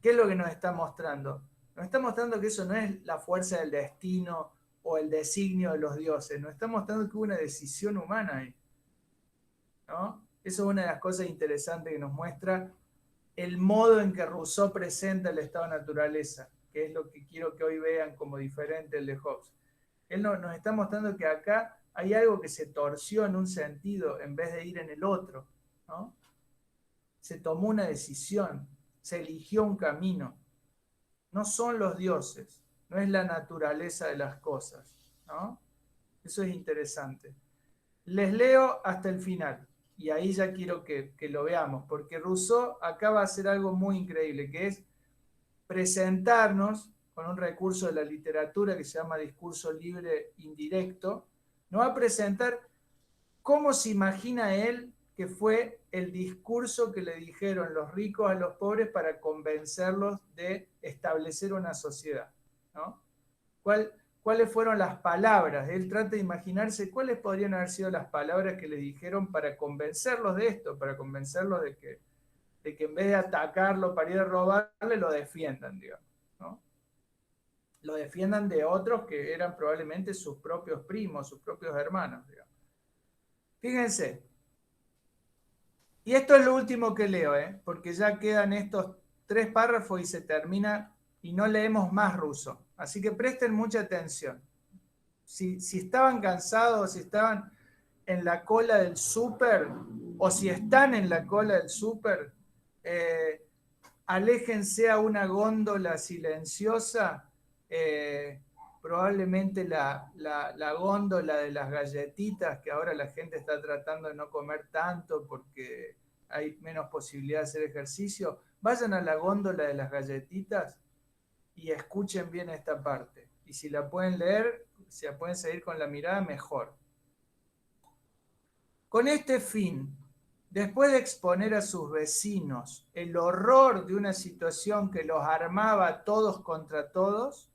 ¿Qué es lo que nos está mostrando? Nos está mostrando que eso no es la fuerza del destino o el designio de los dioses. Nos está mostrando que hubo una decisión humana ahí, ¿no? Eso es una de las cosas interesantes que nos muestra el modo en que Rousseau presenta el estado de naturaleza, que es lo que quiero que hoy vean como diferente el de Hobbes. Él nos está mostrando que acá hay algo que se torció en un sentido en vez de ir en el otro, ¿no? Se tomó una decisión, se eligió un camino. No son los dioses, no es la naturaleza de las cosas, ¿no? Eso es interesante. Les leo hasta el final, y ahí ya quiero que lo veamos, porque Rousseau acá va a hacer algo muy increíble, que es presentarnos con un recurso de la literatura que se llama discurso libre indirecto, nos va a presentar cómo se imagina él que fue el discurso que le dijeron los ricos a los pobres para convencerlos de establecer una sociedad, ¿no? ¿Cuáles fueron las palabras? Él trata de imaginarse cuáles podrían haber sido las palabras que le dijeron para convencerlos de esto, para convencerlos de que en vez de atacarlo para ir a robarle, lo defiendan, digamos, ¿no? Lo defiendan de otros que eran probablemente sus propios primos, sus propios hermanos, digamos. Fíjense. Y esto es lo último que leo, porque ya quedan estos 3 párrafos y se termina y no leemos más Rousseau. Así que presten mucha atención. Si estaban cansados, si estaban en la cola del súper, o si están en la cola del súper, aléjense a una góndola silenciosa, probablemente la góndola de las galletitas, que ahora la gente está tratando de no comer tanto porque hay menos posibilidad de hacer ejercicio. Vayan a la góndola de las galletitas y escuchen bien esta parte. Y si la pueden leer, si la pueden seguir con la mirada, mejor. Con este fin, después de exponer a sus vecinos el horror de una situación que los armaba todos contra todos,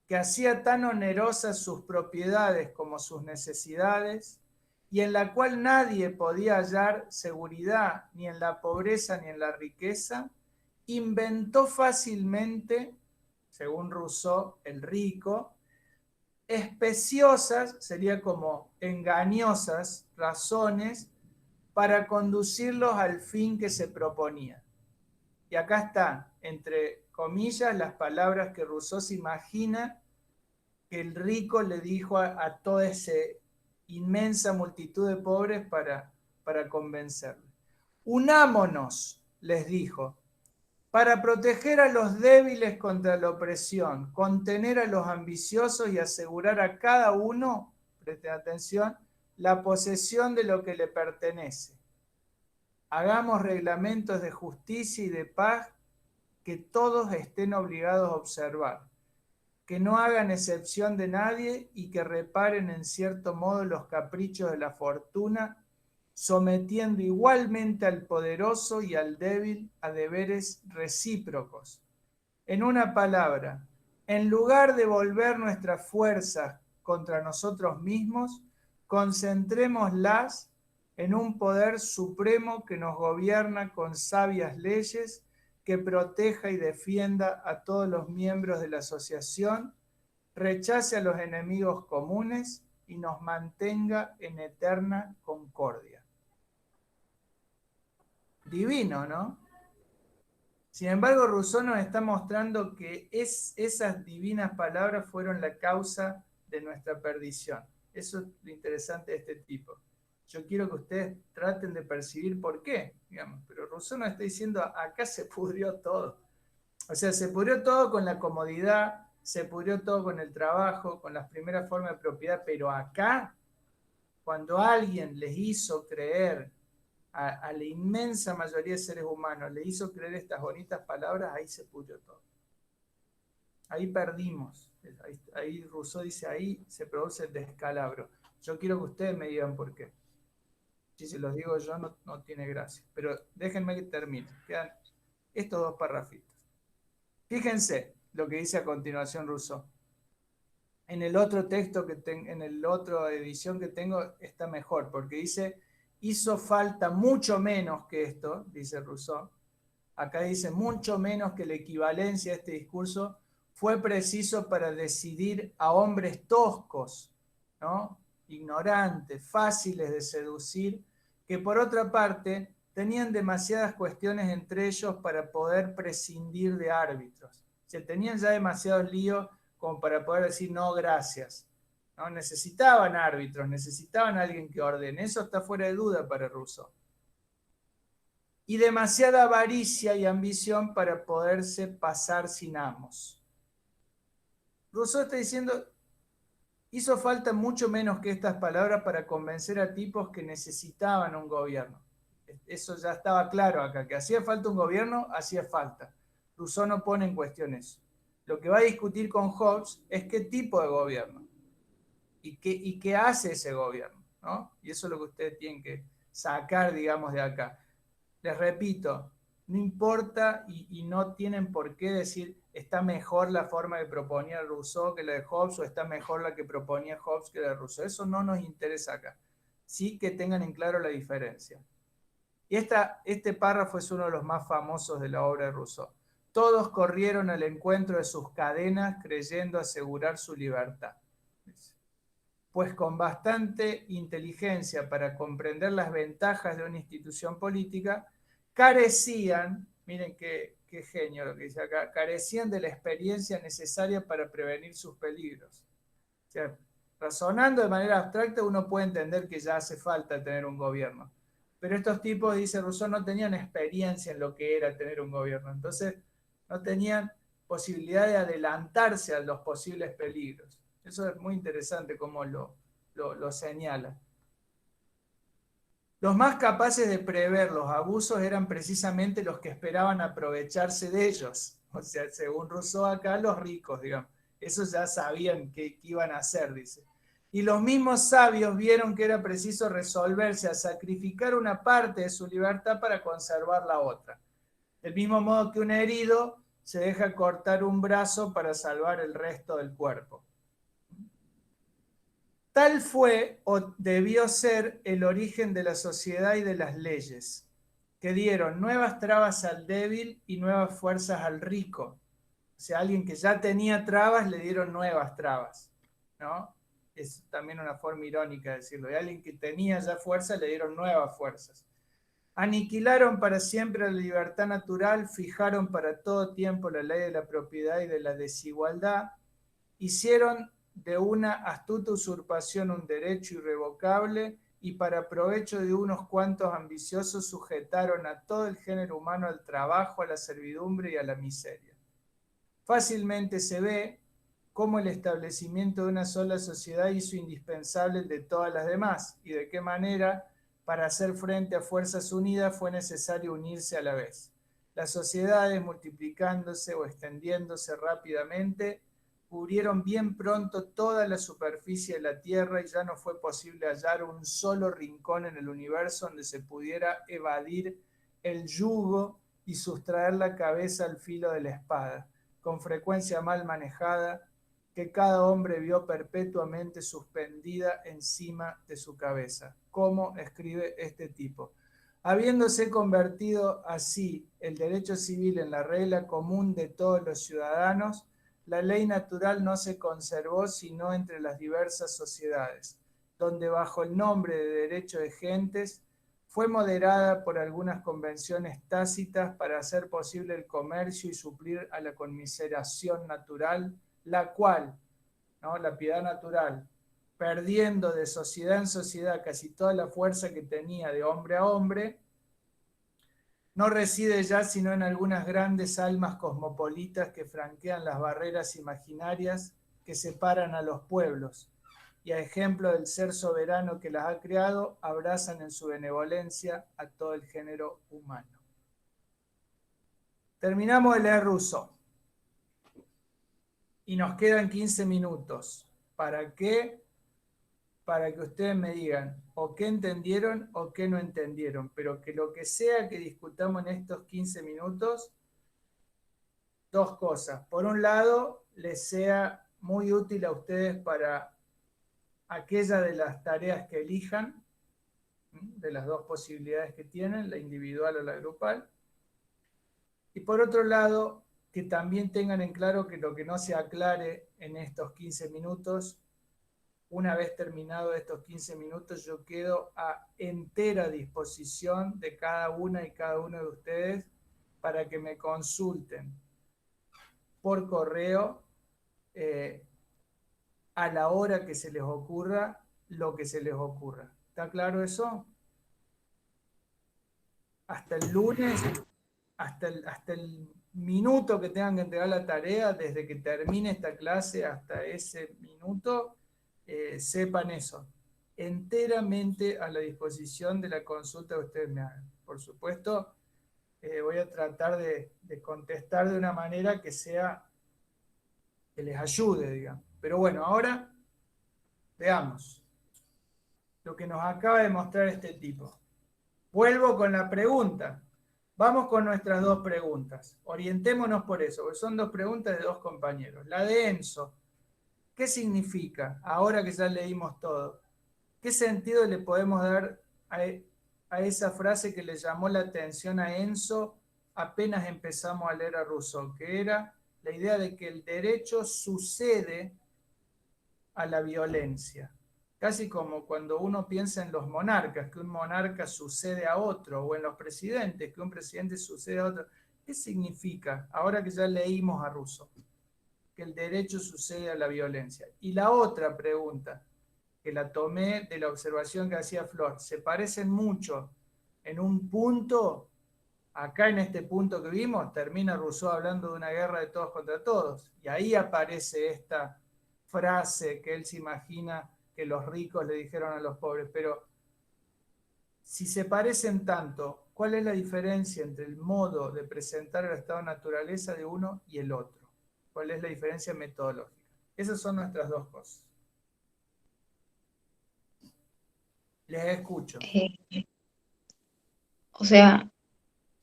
que hacía tan onerosas sus propiedades como sus necesidades, y en la cual nadie podía hallar seguridad ni en la pobreza ni en la riqueza, inventó fácilmente, según Rousseau, el rico, especiosas, sería como engañosas, razones para conducirlos al fin que se proponía. Y acá está, entre comillas, las palabras que Rousseau se imagina que el rico le dijo a toda esa inmensa multitud de pobres para convencerle. Unámonos, les dijo, para proteger a los débiles contra la opresión, contener a los ambiciosos y asegurar a cada uno, presten atención, la posesión de lo que le pertenece. Hagamos reglamentos de justicia y de paz que todos estén obligados a observar, que no hagan excepción de nadie y que reparen en cierto modo los caprichos de la fortuna, sometiendo igualmente al poderoso y al débil a deberes recíprocos. En una palabra, en lugar de volver nuestras fuerzas contra nosotros mismos, concentrémoslas en un poder supremo que nos gobierna con sabias leyes, que proteja y defienda a todos los miembros de la asociación, rechace a los enemigos comunes y nos mantenga en eterna concordia. Divino, ¿no? Sin embargo, Rousseau nos está mostrando que esas divinas palabras fueron la causa de nuestra perdición. Eso es lo interesante de este tipo. Yo quiero que ustedes traten de percibir por qué, digamos, pero Rousseau nos está diciendo, acá se pudrió todo. O sea, se pudrió todo con la comodidad, se pudrió todo con el trabajo, con las primeras formas de propiedad, pero acá, cuando alguien les hizo creer a la inmensa mayoría de seres humanos, le hizo creer estas bonitas palabras, ahí se pudrió todo. Ahí perdimos. Ahí Rousseau dice, ahí se produce el descalabro. Yo quiero que ustedes me digan por qué. Si se los digo yo, no tiene gracia. Pero déjenme que termine. Quedan estos dos parrafitos. Fíjense lo que dice a continuación Rousseau. En el otro texto en la otra edición que tengo está mejor, porque dice, hizo falta mucho menos que esto, dice Rousseau. Acá dice, mucho menos que la equivalencia a este discurso fue preciso para decidir a hombres toscos, ¿no? Ignorantes, fáciles de seducir, que por otra parte tenían demasiadas cuestiones entre ellos para poder prescindir de árbitros. O sea, tenían ya demasiados líos como para poder decir no, gracias. ¿No? Necesitaban árbitros, necesitaban alguien que ordene. Eso está fuera de duda para Rousseau. Y demasiada avaricia y ambición para poderse pasar sin amos. Rousseau está diciendo, hizo falta mucho menos que estas palabras para convencer a tipos que necesitaban un gobierno. Eso ya estaba claro acá, que hacía falta un gobierno, hacía falta. Rousseau no pone en cuestión eso. Lo que va a discutir con Hobbes es qué tipo de gobierno y qué hace ese gobierno, ¿no? Y eso es lo que ustedes tienen que sacar, digamos, de acá. Les repito, no importa y no tienen por qué decir está mejor la forma que proponía Rousseau que la de Hobbes o está mejor la que proponía Hobbes que la de Rousseau. Eso no nos interesa acá. Sí que tengan en claro la diferencia. Y este párrafo es uno de los más famosos de la obra de Rousseau. Todos corrieron al encuentro de sus cadenas creyendo asegurar su libertad. Pues con bastante inteligencia para comprender las ventajas de una institución política, carecían, miren qué genio lo que dice acá, carecían de la experiencia necesaria para prevenir sus peligros. O sea, razonando de manera abstracta, uno puede entender que ya hace falta tener un gobierno. Pero estos tipos, dice Rousseau, no tenían experiencia en lo que era tener un gobierno. Entonces, no tenían posibilidad de adelantarse a los posibles peligros. Eso es muy interesante cómo lo señala. Los más capaces de prever los abusos eran precisamente los que esperaban aprovecharse de ellos. O sea, según Rousseau acá, los ricos, digamos. Esos ya sabían qué iban a hacer, dice. Y los mismos sabios vieron que era preciso resolverse a sacrificar una parte de su libertad para conservar la otra. Del mismo modo que un herido se deja cortar un brazo para salvar el resto del cuerpo. Tal fue o debió ser el origen de la sociedad y de las leyes, que dieron nuevas trabas al débil y nuevas fuerzas al rico. O sea, alguien que ya tenía trabas le dieron nuevas trabas, ¿no? Es también una forma irónica de decirlo. Y a alguien que tenía ya fuerza le dieron nuevas fuerzas. Aniquilaron para siempre la libertad natural, fijaron para todo tiempo la ley de la propiedad y de la desigualdad, hicieron de una astuta usurpación un derecho irrevocable y para provecho de unos cuantos ambiciosos sujetaron a todo el género humano al trabajo, a la servidumbre y a la miseria. Fácilmente se ve cómo el establecimiento de una sola sociedad hizo indispensable el de todas las demás y de qué manera para hacer frente a fuerzas unidas fue necesario unirse a la vez. Las sociedades, multiplicándose o extendiéndose rápidamente, cubrieron bien pronto toda la superficie de la Tierra y ya no fue posible hallar un solo rincón en el universo donde se pudiera evadir el yugo y sustraer la cabeza al filo de la espada, con frecuencia mal manejada, que cada hombre vio perpetuamente suspendida encima de su cabeza. ¿Cómo escribe este tipo? Habiéndose convertido así el derecho civil en la regla común de todos los ciudadanos, la ley natural no se conservó sino entre las diversas sociedades, donde bajo el nombre de derecho de gentes fue moderada por algunas convenciones tácitas para hacer posible el comercio y suplir a la conmiseración natural, la cual, ¿no?, la piedad natural, perdiendo de sociedad en sociedad casi toda la fuerza que tenía de hombre a hombre, no reside ya sino en algunas grandes almas cosmopolitas que franquean las barreras imaginarias que separan a los pueblos, y a ejemplo del ser soberano que las ha creado, abrazan en su benevolencia a todo el género humano. Terminamos de leer Rousseau. Y nos quedan 15 minutos. ¿Para qué? Para que ustedes me digan o qué entendieron o qué no entendieron. Pero que lo que sea que discutamos en estos 15 minutos, dos cosas. Por un lado, les sea muy útil a ustedes para aquella de las tareas que elijan, de las dos posibilidades que tienen, la individual o la grupal. Y por otro lado, que también tengan en claro que lo que no se aclare en estos 15 minutos, una vez terminado estos 15 minutos, yo quedo a entera disposición de cada una y cada uno de ustedes para que me consulten por correo a la hora que se les ocurra lo que se les ocurra. ¿Está claro eso? Hasta el lunes, hasta el minuto que tengan que entregar la tarea, desde que termine esta clase hasta ese minuto, sepan eso. Enteramente a la disposición de la consulta que ustedes me hagan. Por supuesto, voy a tratar de contestar de una manera que sea, que les ayude, digamos. Pero bueno, ahora veamos lo que nos acaba de mostrar este tipo. Vuelvo con la pregunta. Vamos con nuestras dos preguntas. Orientémonos por eso, porque son dos preguntas de dos compañeros. La de Enzo. ¿Qué significa? Ahora que ya leímos todo. ¿Qué sentido le podemos dar a esa frase que le llamó la atención a Enzo apenas empezamos a leer a Rousseau? Que era la idea de que el derecho sucede a la violencia. Casi como cuando uno piensa en los monarcas, que un monarca sucede a otro, o en los presidentes, que un presidente sucede a otro. ¿Qué significa? Ahora que ya leímos a Rousseau, que el derecho sucede a la violencia. Y la otra pregunta, que la tomé de la observación que hacía Flor, se parecen mucho en un punto. Acá en este punto que vimos, termina Rousseau hablando de una guerra de todos contra todos. Y ahí aparece esta frase que él se imagina que los ricos le dijeron a los pobres. Pero si se parecen tanto, ¿cuál es la diferencia entre el modo de presentar el estado de naturaleza de uno y el otro? ¿Cuál es la diferencia metodológica? Esas son nuestras dos cosas. Les escucho. O sea,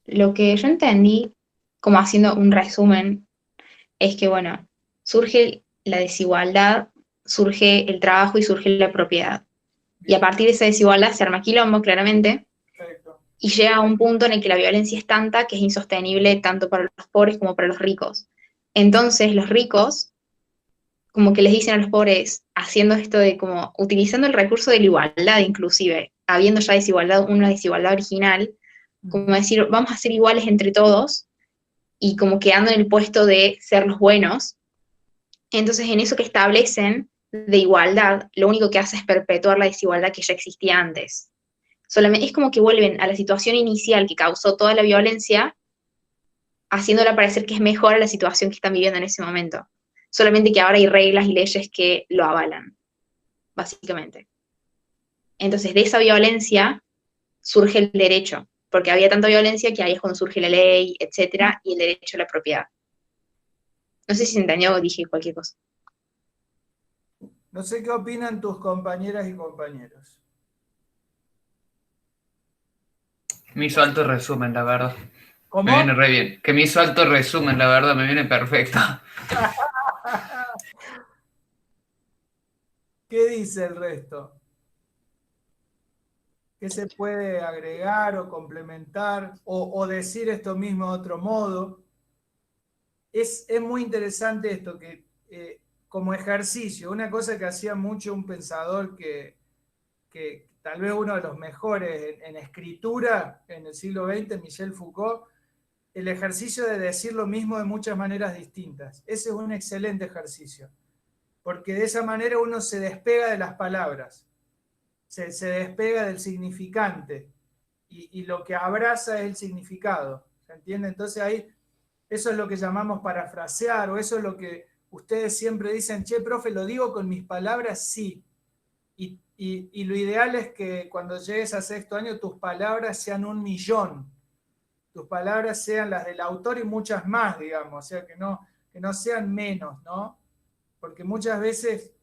lo que yo entendí, como haciendo un resumen, es que, bueno, surge la desigualdad, surge el trabajo y surge la propiedad. Y a partir de esa desigualdad se arma quilombo, claramente, Perfecto. y llega a un punto en el que la violencia es tanta que es insostenible tanto para los pobres como para los ricos. Entonces los ricos, como que les dicen a los pobres, haciendo esto de como, utilizando el recurso de la igualdad inclusive, habiendo ya desigualdad, una desigualdad original, como decir, vamos a ser iguales entre todos, y como quedando en el puesto de ser los buenos. Entonces en eso que establecen de igualdad, lo único que hace es perpetuar la desigualdad que ya existía antes. Solamente, es como que vuelven a la situación inicial que causó toda la violencia, haciéndola parecer que es mejor a la situación que están viviendo en ese momento. Solamente que ahora hay reglas y leyes que lo avalan, básicamente. Entonces, de esa violencia surge el derecho, porque había tanta violencia que ahí es cuando surge la ley, etcétera, y el derecho a la propiedad. No sé si se entendió o dije cualquier cosa. No sé qué opinan tus compañeras y compañeros. Me hizo alto resumen, la verdad. ¿Cómo? Me viene re bien. Que me hizo alto resumen, la verdad, me viene perfecto. ¿Qué dice el resto? ¿Qué se puede agregar o complementar o decir esto mismo de otro modo? Es muy interesante esto, que como ejercicio, una cosa que hacía mucho un pensador que tal vez uno de los mejores en escritura en el siglo XX, Michel Foucault, el ejercicio de decir lo mismo de muchas maneras distintas. Ese es un excelente ejercicio, porque de esa manera uno se despega de las palabras, se despega del significante, y lo que abraza es el significado, ¿se entiende? Entonces ahí, eso es lo que llamamos parafrasear, o eso es lo que ustedes siempre dicen, che, profe, ¿lo digo con mis palabras? Sí. Y lo ideal es que cuando llegues a sexto año tus palabras sean 1.000.000, tus palabras sean las del autor y muchas más, digamos, o sea, que no sean menos, ¿no? Porque muchas veces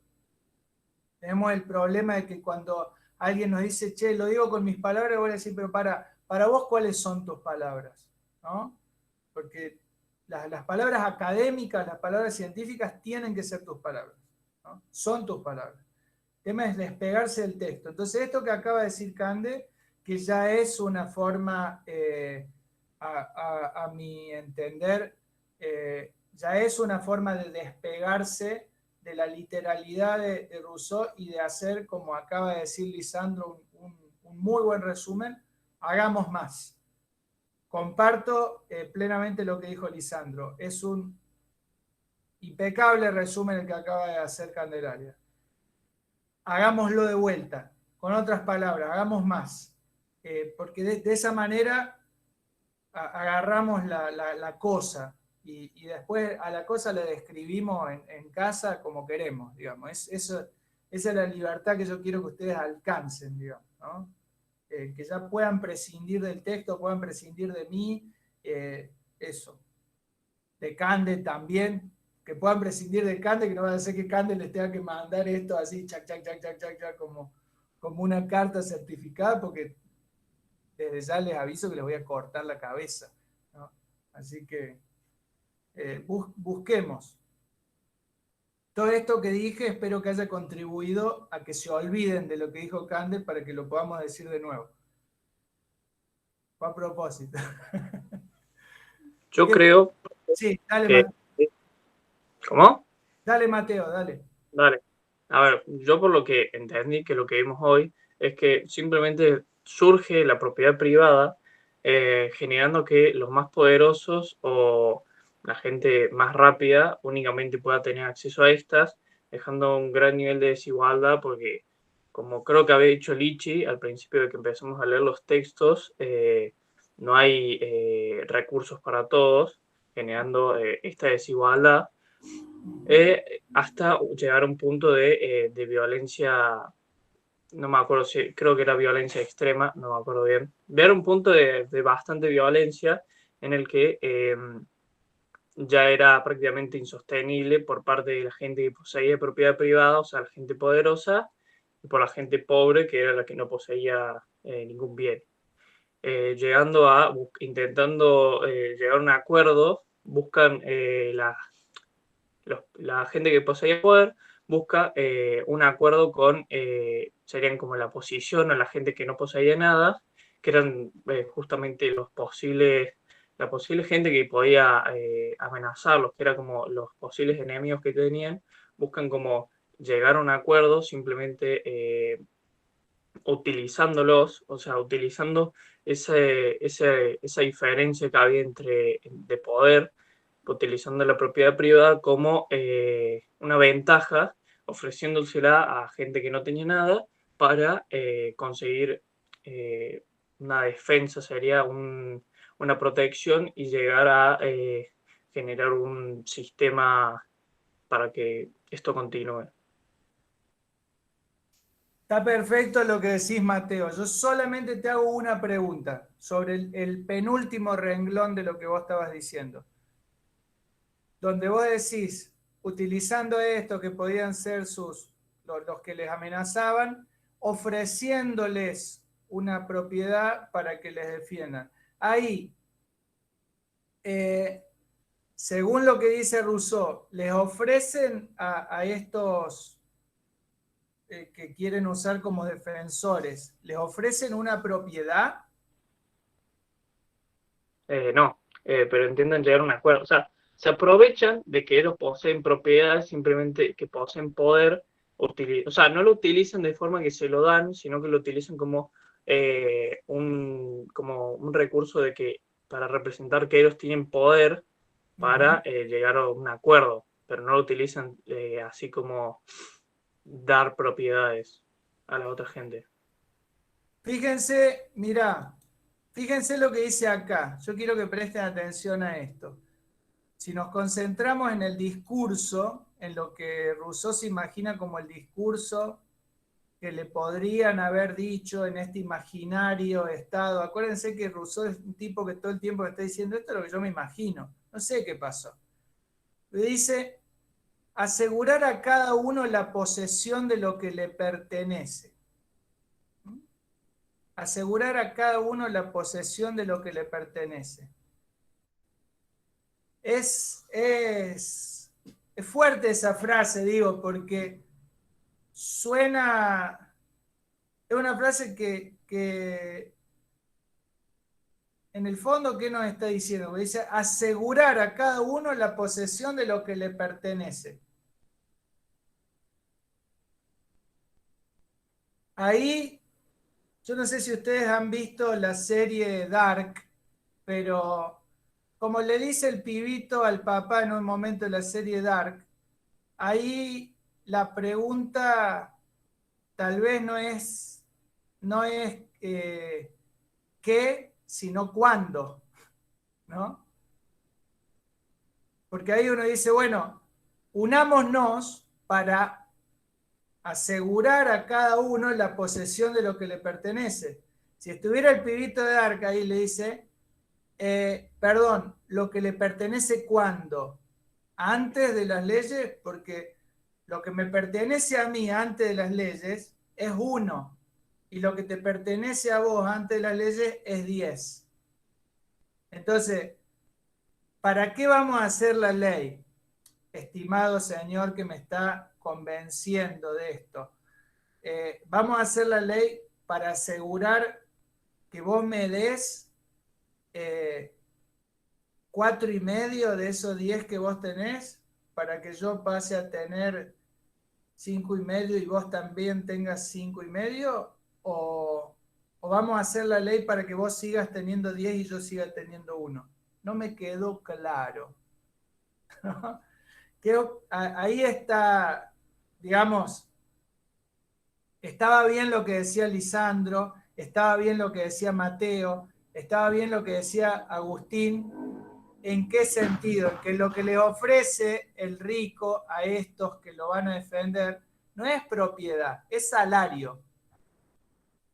tenemos el problema de que cuando alguien nos dice, che, lo digo con mis palabras, voy a decir, pero para vos, ¿cuáles son tus palabras? ¿No? Porque las palabras académicas, las palabras científicas tienen que ser tus palabras, ¿no? Son tus palabras. El tema es despegarse del texto. Entonces, esto que acaba de decir Cande, que ya es una forma, a mi entender, ya es una forma de despegarse de la literalidad de Rousseau y de hacer, como acaba de decir Lisandro, un muy buen resumen. Hagamos más. Comparto plenamente lo que dijo Lisandro. Es un impecable resumen el que acaba de hacer Candelaria. Hagámoslo de vuelta, con otras palabras, hagamos más. Porque de esa manera agarramos la cosa y después a la cosa la describimos en casa como queremos, digamos. Esa es la libertad que yo quiero que ustedes alcancen, digamos, ¿no? Que ya puedan prescindir del texto, puedan prescindir de mí, eso. De Cande también, que puedan prescindir de Cande, que no va a ser que Cande les tenga que mandar esto así, chac, chac, chac, chac, chac, chac, como una carta certificada, porque desde ya les aviso que les voy a cortar la cabeza, ¿no? Así que busquemos. Todo esto que dije espero que haya contribuido a que se olviden de lo que dijo Cande para que lo podamos decir de nuevo. Fue a propósito. Yo creo Sí, dale, que... ¿Cómo? Dale, Mateo, dale. Dale. A ver, yo por lo que entendí que lo que vimos hoy es que simplemente surge la propiedad privada, generando que los más poderosos o la gente más rápida únicamente pueda tener acceso a estas, dejando un gran nivel de desigualdad porque, como creo que había dicho Lichi al principio de que empezamos a leer los textos, no hay recursos para todos, generando esta desigualdad. Hasta llegar a un punto de violencia, no me acuerdo si, creo que era violencia extrema, no me acuerdo bien, ver un punto de bastante violencia en el que ya era prácticamente insostenible por parte de la gente que poseía propiedad privada, o sea, la gente poderosa, y por la gente pobre, que era la que no poseía ningún bien. Intentando llegar a un acuerdo, buscan la gente que poseía poder busca un acuerdo con, serían como la oposición o la gente que no poseía nada, que eran justamente la posible gente que podía amenazarlos, que eran como los posibles enemigos que tenían, buscan como llegar a un acuerdo simplemente utilizándolos, o sea, utilizando esa diferencia que había de poder, utilizando la propiedad privada como una ventaja, ofreciéndosela a gente que no tenía nada para conseguir una defensa, sería una protección y llegar a generar un sistema para que esto continúe. Está perfecto lo que decís, Mateo. Yo solamente te hago una pregunta sobre el penúltimo renglón de lo que vos estabas diciendo. Donde vos decís, utilizando esto que podían ser los que les amenazaban, ofreciéndoles una propiedad para que les defiendan. Ahí, según lo que dice Rousseau, les ofrecen a estos que quieren usar como defensores, ¿les ofrecen una propiedad? No, pero intentan llegar a un acuerdo. O sea, se aprovechan de que ellos poseen propiedades, simplemente que poseen poder o sea, no lo utilizan de forma que se lo dan, sino que lo utilizan como un recurso de que para representar que ellos tienen poder para llegar a un acuerdo, pero no lo utilizan así como dar propiedades a la otra gente. Fíjense, mirá, fíjense lo que dice acá. Yo quiero que presten atención a esto. Si nos concentramos en el discurso, en lo que Rousseau se imagina como el discurso que le podrían haber dicho en este imaginario estado. Acuérdense que Rousseau es un tipo que todo el tiempo está diciendo esto es lo que yo me imagino. No sé qué pasó. Le dice, asegurar a cada uno la posesión de lo que le pertenece. Asegurar a cada uno la posesión de lo que le pertenece. Es fuerte esa frase, digo, porque suena, es una frase que en el fondo, ¿qué nos está diciendo? Dice, asegurar a cada uno la posesión de lo que le pertenece. Ahí, yo no sé si ustedes han visto la serie Dark, pero como le dice el pibito al papá en un momento de la serie Dark, ahí la pregunta tal vez no es qué, sino cuándo, ¿no? Porque ahí uno dice, bueno, unámonos para asegurar a cada uno la posesión de lo que le pertenece. Si estuviera el pibito de Dark ahí le dice, perdón, lo que le pertenece ¿cuándo? Antes de las leyes, porque lo que me pertenece a mí antes de las leyes es 1, y lo que te pertenece a vos antes de las leyes es 10. Entonces, ¿para qué vamos a hacer la ley? Estimado señor que me está convenciendo de esto. Vamos a hacer la ley para asegurar que vos me des 4,5 de esos 10 que vos tenés, para que yo pase a tener 5,5 y vos también tengas 5,5, o vamos a hacer la ley para que vos sigas teniendo 10 y yo siga teniendo 1. No me quedó claro. Ahí está, digamos, estaba bien lo que decía Lisandro, estaba bien lo que decía Mateo, estaba bien lo que decía Agustín. ¿En qué sentido? Que lo que le ofrece el rico a estos que lo van a defender no es propiedad, es salario.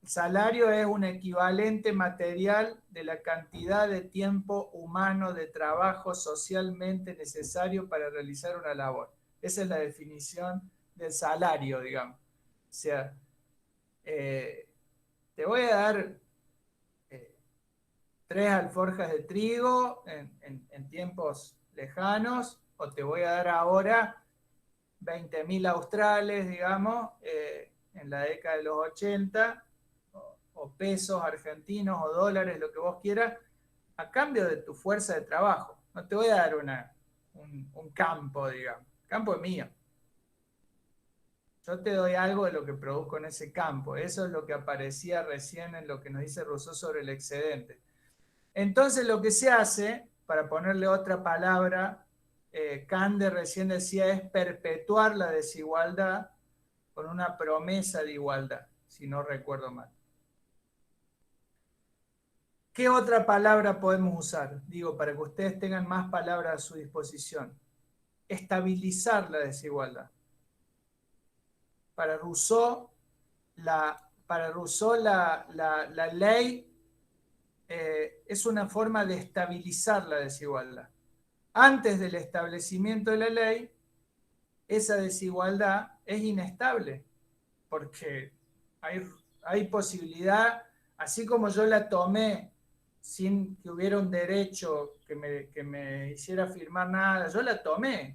El salario es un equivalente material de la cantidad de tiempo humano de trabajo socialmente necesario para realizar una labor. Esa es la definición del salario, digamos. O sea, te voy a dar 3 alforjas de trigo en tiempos lejanos, o te voy a dar ahora 20.000 australes, digamos, en la década de los 80, o pesos argentinos, o dólares, lo que vos quieras, a cambio de tu fuerza de trabajo. No te voy a dar un campo, digamos. El campo es mío. Yo te doy algo de lo que produzco en ese campo. Eso es lo que aparecía recién en lo que nos dice Rousseau sobre el excedente. Entonces lo que se hace, para ponerle otra palabra, Kant recién decía, es perpetuar la desigualdad con una promesa de igualdad, si no recuerdo mal. ¿Qué otra palabra podemos usar? Digo, para que ustedes tengan más palabras a su disposición. Estabilizar la desigualdad. Para Rousseau, la ley es una forma de estabilizar la desigualdad. Antes del establecimiento de la ley, esa desigualdad es inestable, porque hay posibilidad, así como yo la tomé sin que hubiera un derecho que me hiciera firmar nada, yo la tomé,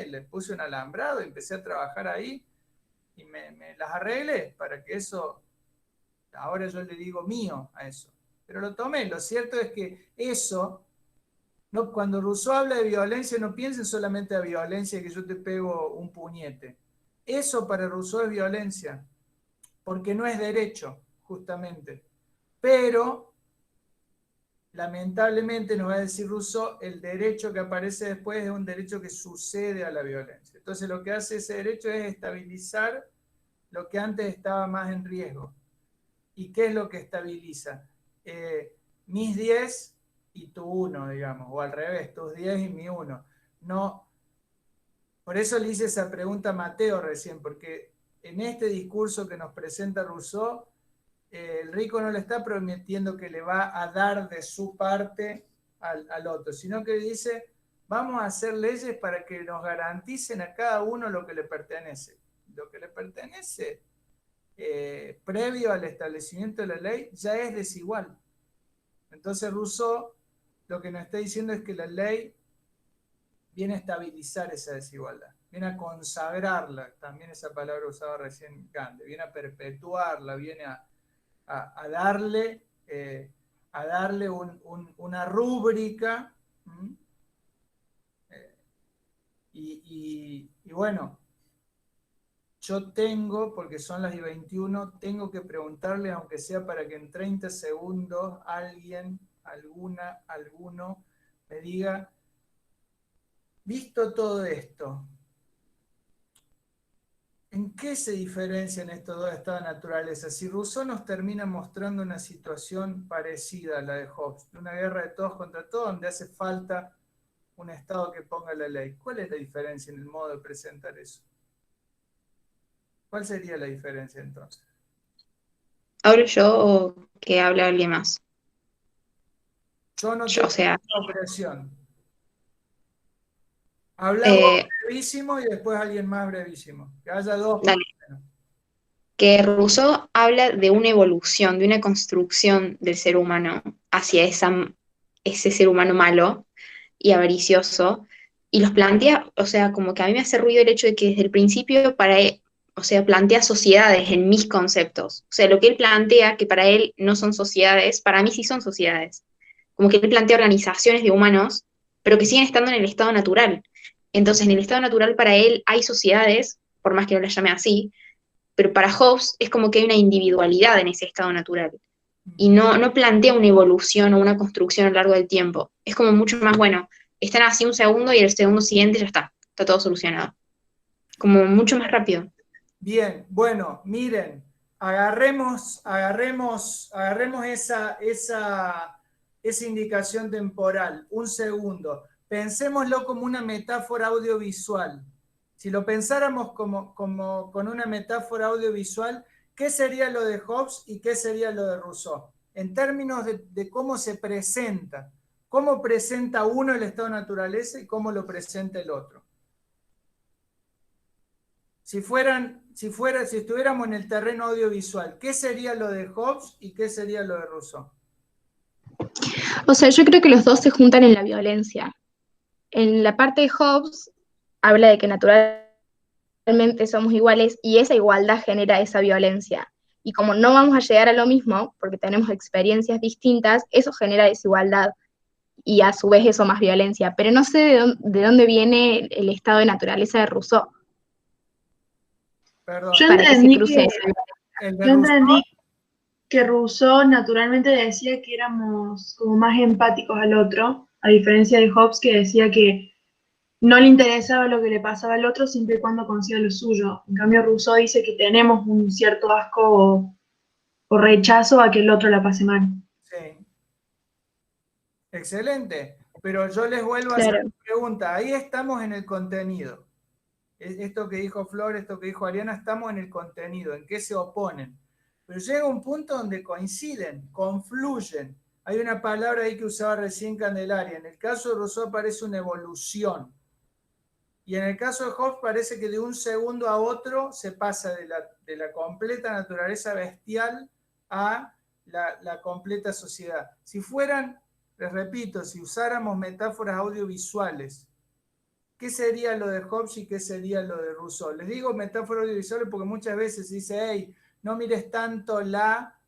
le puse un alambrado y empecé a trabajar ahí y me las arreglé para que eso, ahora yo le digo mío a eso. Pero lo tomé. Lo cierto es que eso, no, cuando Rousseau habla de violencia, no piensen solamente de violencia que yo te pego un puñete. Eso para Rousseau es violencia, porque no es derecho, justamente. Pero, lamentablemente, nos va a decir Rousseau, el derecho que aparece después es un derecho que sucede a la violencia. Entonces, lo que hace ese derecho es estabilizar lo que antes estaba más en riesgo. ¿Y qué es lo que estabiliza? Mis 10 y tu 1, digamos, o al revés, tus 10 y mi 1. No, por eso le hice esa pregunta a Mateo recién, porque en este discurso que nos presenta Rousseau, el rico no le está prometiendo que le va a dar de su parte al otro, sino que dice, vamos a hacer leyes para que nos garanticen a cada uno lo que le pertenece. Lo que le pertenece, previo al establecimiento de la ley, ya es desigual. Entonces Rousseau lo que nos está diciendo es que la ley viene a estabilizar esa desigualdad, viene a consagrarla, también esa palabra usada recién Kant, viene a perpetuarla, viene a darle, una rúbrica. Y bueno, yo tengo, porque son las 21, tengo que preguntarle, aunque sea para que en 30 segundos alguien, alguno, me diga, visto todo esto, ¿en qué se diferencian estos dos estados de naturaleza? Si Rousseau nos termina mostrando una situación parecida a la de Hobbes, de una guerra de todos contra todos, donde hace falta un estado que ponga la ley, ¿cuál es la diferencia en el modo de presentar eso? ¿Cuál sería la diferencia entonces? ¿Hablo yo o que habla alguien más? Yo no Yo, o tengo sea, opresión. Habla vos eh, brevísimo y después alguien más brevísimo. Que haya dos por dale. lo menos. Que Rousseau habla de una evolución, de una construcción del ser humano hacia ese ser humano malo y avaricioso, y los plantea, o sea, como que a mí me hace ruido el hecho de que desde el principio para él, o sea, plantea sociedades en mis conceptos. O sea, lo que él plantea, que para él no son sociedades, para mí sí son sociedades. Como que él plantea organizaciones de humanos, pero que siguen estando en el estado natural. Entonces, en el estado natural para él hay sociedades, por más que no las llame así, pero para Hobbes es como que hay una individualidad en ese estado natural y no plantea una evolución o una construcción a lo largo del tiempo. Es como mucho más, bueno, están así un segundo y el segundo siguiente ya está todo solucionado. Como mucho más rápido. Bien, bueno, miren, agarremos esa indicación temporal, un segundo. Pensémoslo como una metáfora audiovisual. Si lo pensáramos con una metáfora audiovisual, ¿qué sería lo de Hobbes y qué sería lo de Rousseau? En términos de cómo se presenta, cómo presenta uno el estado de naturaleza y cómo lo presenta el otro. Si estuviéramos en el terreno audiovisual, ¿qué sería lo de Hobbes y qué sería lo de Rousseau? O sea, yo creo que los dos se juntan en la violencia. En la parte de Hobbes habla de que naturalmente somos iguales y esa igualdad genera esa violencia. Y como no vamos a llegar a lo mismo, porque tenemos experiencias distintas, eso genera desigualdad y a su vez eso más violencia. Pero no sé de dónde viene el estado de naturaleza de Rousseau Perdón, Yo para que se entendí cruce que, esa el de yo Rousseau, entendí que Rousseau naturalmente decía que éramos como más empáticos al otro, a diferencia de Hobbes que decía que no le interesaba lo que le pasaba al otro siempre y cuando consiga lo suyo. En cambio, Rousseau dice que tenemos un cierto asco o rechazo a que el otro la pase mal. sí. Excelente. Pero yo les vuelvo a hacer Claro. una pregunta. Ahí estamos en el contenido. Esto que dijo Flor, esto que dijo Ariana, estamos en el contenido, en qué se oponen. Pero llega un punto donde coinciden, confluyen. Hay una palabra ahí que usaba recién Candelaria. En el caso de Rousseau aparece una evolución. Y en el caso de Hobbes parece que de un segundo a otro se pasa de la completa naturaleza bestial a la completa sociedad. Si fueran, les repito, si usáramos metáforas audiovisuales, ¿qué sería lo de Hobbes y qué sería lo de Rousseau? Les digo metáforas audiovisuales porque muchas veces se dice, hey, no mires tanto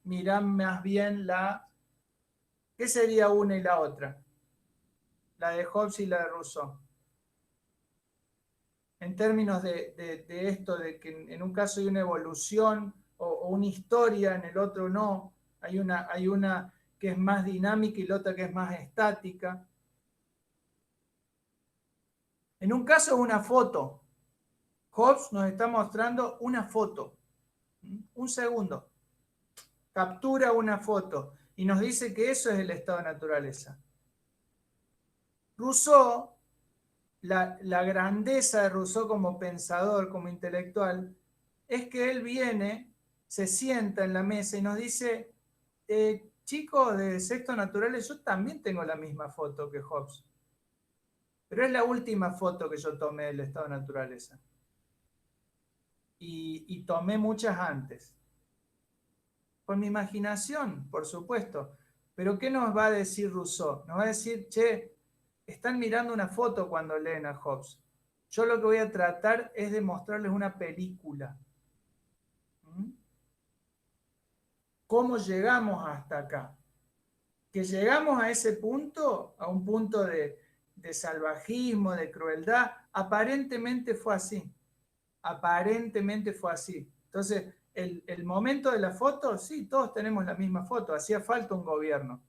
mirá más bien la. ¿Qué sería una y la otra? La de Hobbes y la de Rousseau. en términos de esto, de que en un caso hay una evolución o una historia, en el otro no. Hay una que es más dinámica y la otra que es más estática. En un caso es una foto. Hobbes nos está mostrando una foto. Un segundo. Captura una foto y nos dice que eso es el estado de naturaleza. Rousseau, la grandeza de Rousseau como pensador, como intelectual, es que él viene, se sienta en la mesa y nos dice, chicos de sexto naturales, yo también tengo la misma foto que Hobbes, pero es la última foto que yo tomé del estado de naturaleza. Y tomé muchas antes. Con mi imaginación, por supuesto. Pero ¿qué nos va a decir Rousseau? Nos va a decir, che, están mirando una foto cuando leen a Hobbes. Yo lo que voy a tratar es de mostrarles una película. ¿Cómo llegamos hasta acá? Que llegamos a ese punto, a un punto de salvajismo, de crueldad, aparentemente fue así. Aparentemente fue así. Entonces, el momento de la foto, sí, todos tenemos la misma foto, hacía falta un gobierno.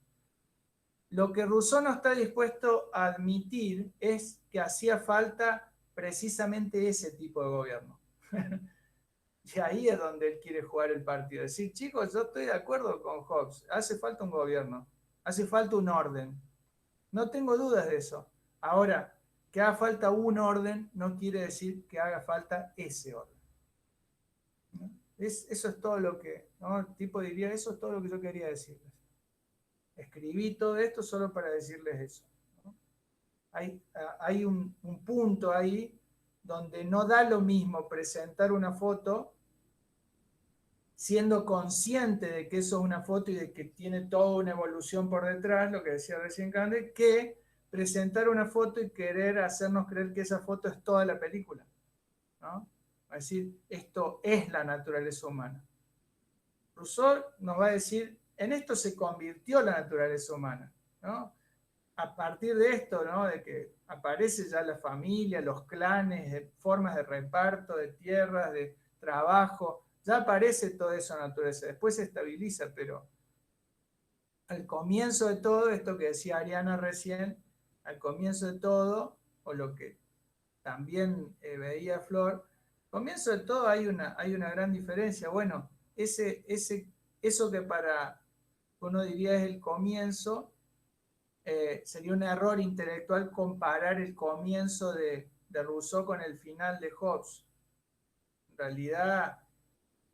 Lo que Rousseau no está dispuesto a admitir es que hacía falta precisamente ese tipo de gobierno. Y ahí es donde él quiere jugar el partido. Decir, chicos, yo estoy de acuerdo con Hobbes, hace falta un gobierno, hace falta un orden. No tengo dudas de eso. Ahora, que haga falta un orden no quiere decir que haga falta ese orden. Eso es todo lo que, ¿no? El tipo diría, eso es todo lo que yo quería decirles. Escribí todo esto solo para decirles eso, ¿no? Hay un punto ahí donde no da lo mismo presentar una foto siendo consciente de que eso es una foto y de que tiene toda una evolución por detrás, lo que decía recién Cande, que presentar una foto y querer hacernos creer que esa foto es toda la película, ¿no? Es decir, esto es la naturaleza humana. Rousseau nos va a decir, en esto se convirtió la naturaleza humana, ¿no? A partir de esto, ¿no? De que aparece ya la familia, los clanes, formas de reparto de tierras, de trabajo, ya aparece toda esa naturaleza, después se estabiliza, pero al comienzo de todo, esto que decía Ariana recién, al comienzo de todo, o lo que también veía Flor, al comienzo de todo hay una gran diferencia. Bueno, eso que para uno diría es el comienzo, sería un error intelectual comparar el comienzo de Rousseau con el final de Hobbes. En realidad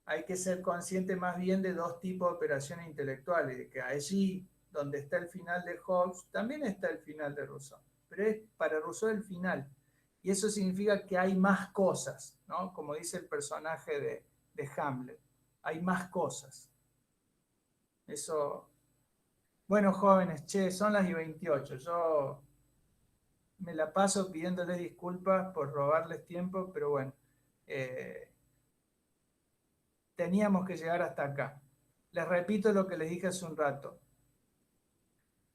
hay que ser consciente más bien de dos tipos de operaciones intelectuales, de que allí donde está el final de Hobbes, también está el final de Rousseau, pero es para Rousseau el final. Y eso significa que hay más cosas, ¿no? Como dice el personaje de Hamlet, hay más cosas. Eso. Bueno, jóvenes, son las 28. Yo me la paso pidiéndoles disculpas por robarles tiempo, pero bueno, teníamos que llegar hasta acá. Les repito lo que les dije hace un rato.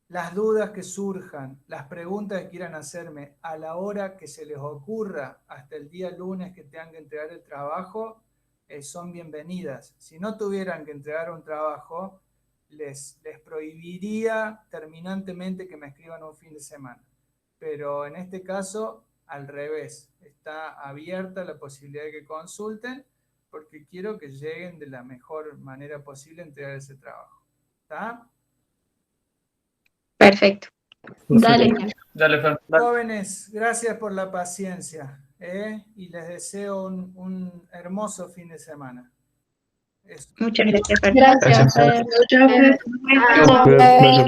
Las dudas que surjan, las preguntas que quieran hacerme a la hora que se les ocurra, hasta el día lunes que tengan que entregar el trabajo, son bienvenidas. Si no tuvieran que entregar un trabajo, les prohibiría terminantemente que me escriban un fin de semana. Pero en este caso, al revés. Está abierta la posibilidad de que consulten, porque quiero que lleguen de la mejor manera posible a entregar ese trabajo. ¿Está? Perfecto. Dale. Dale, Fer. Jóvenes, gracias por la paciencia, y les deseo un hermoso fin de semana. Muchas gracias, Fer. Gracias. Muchas gracias. Gracias.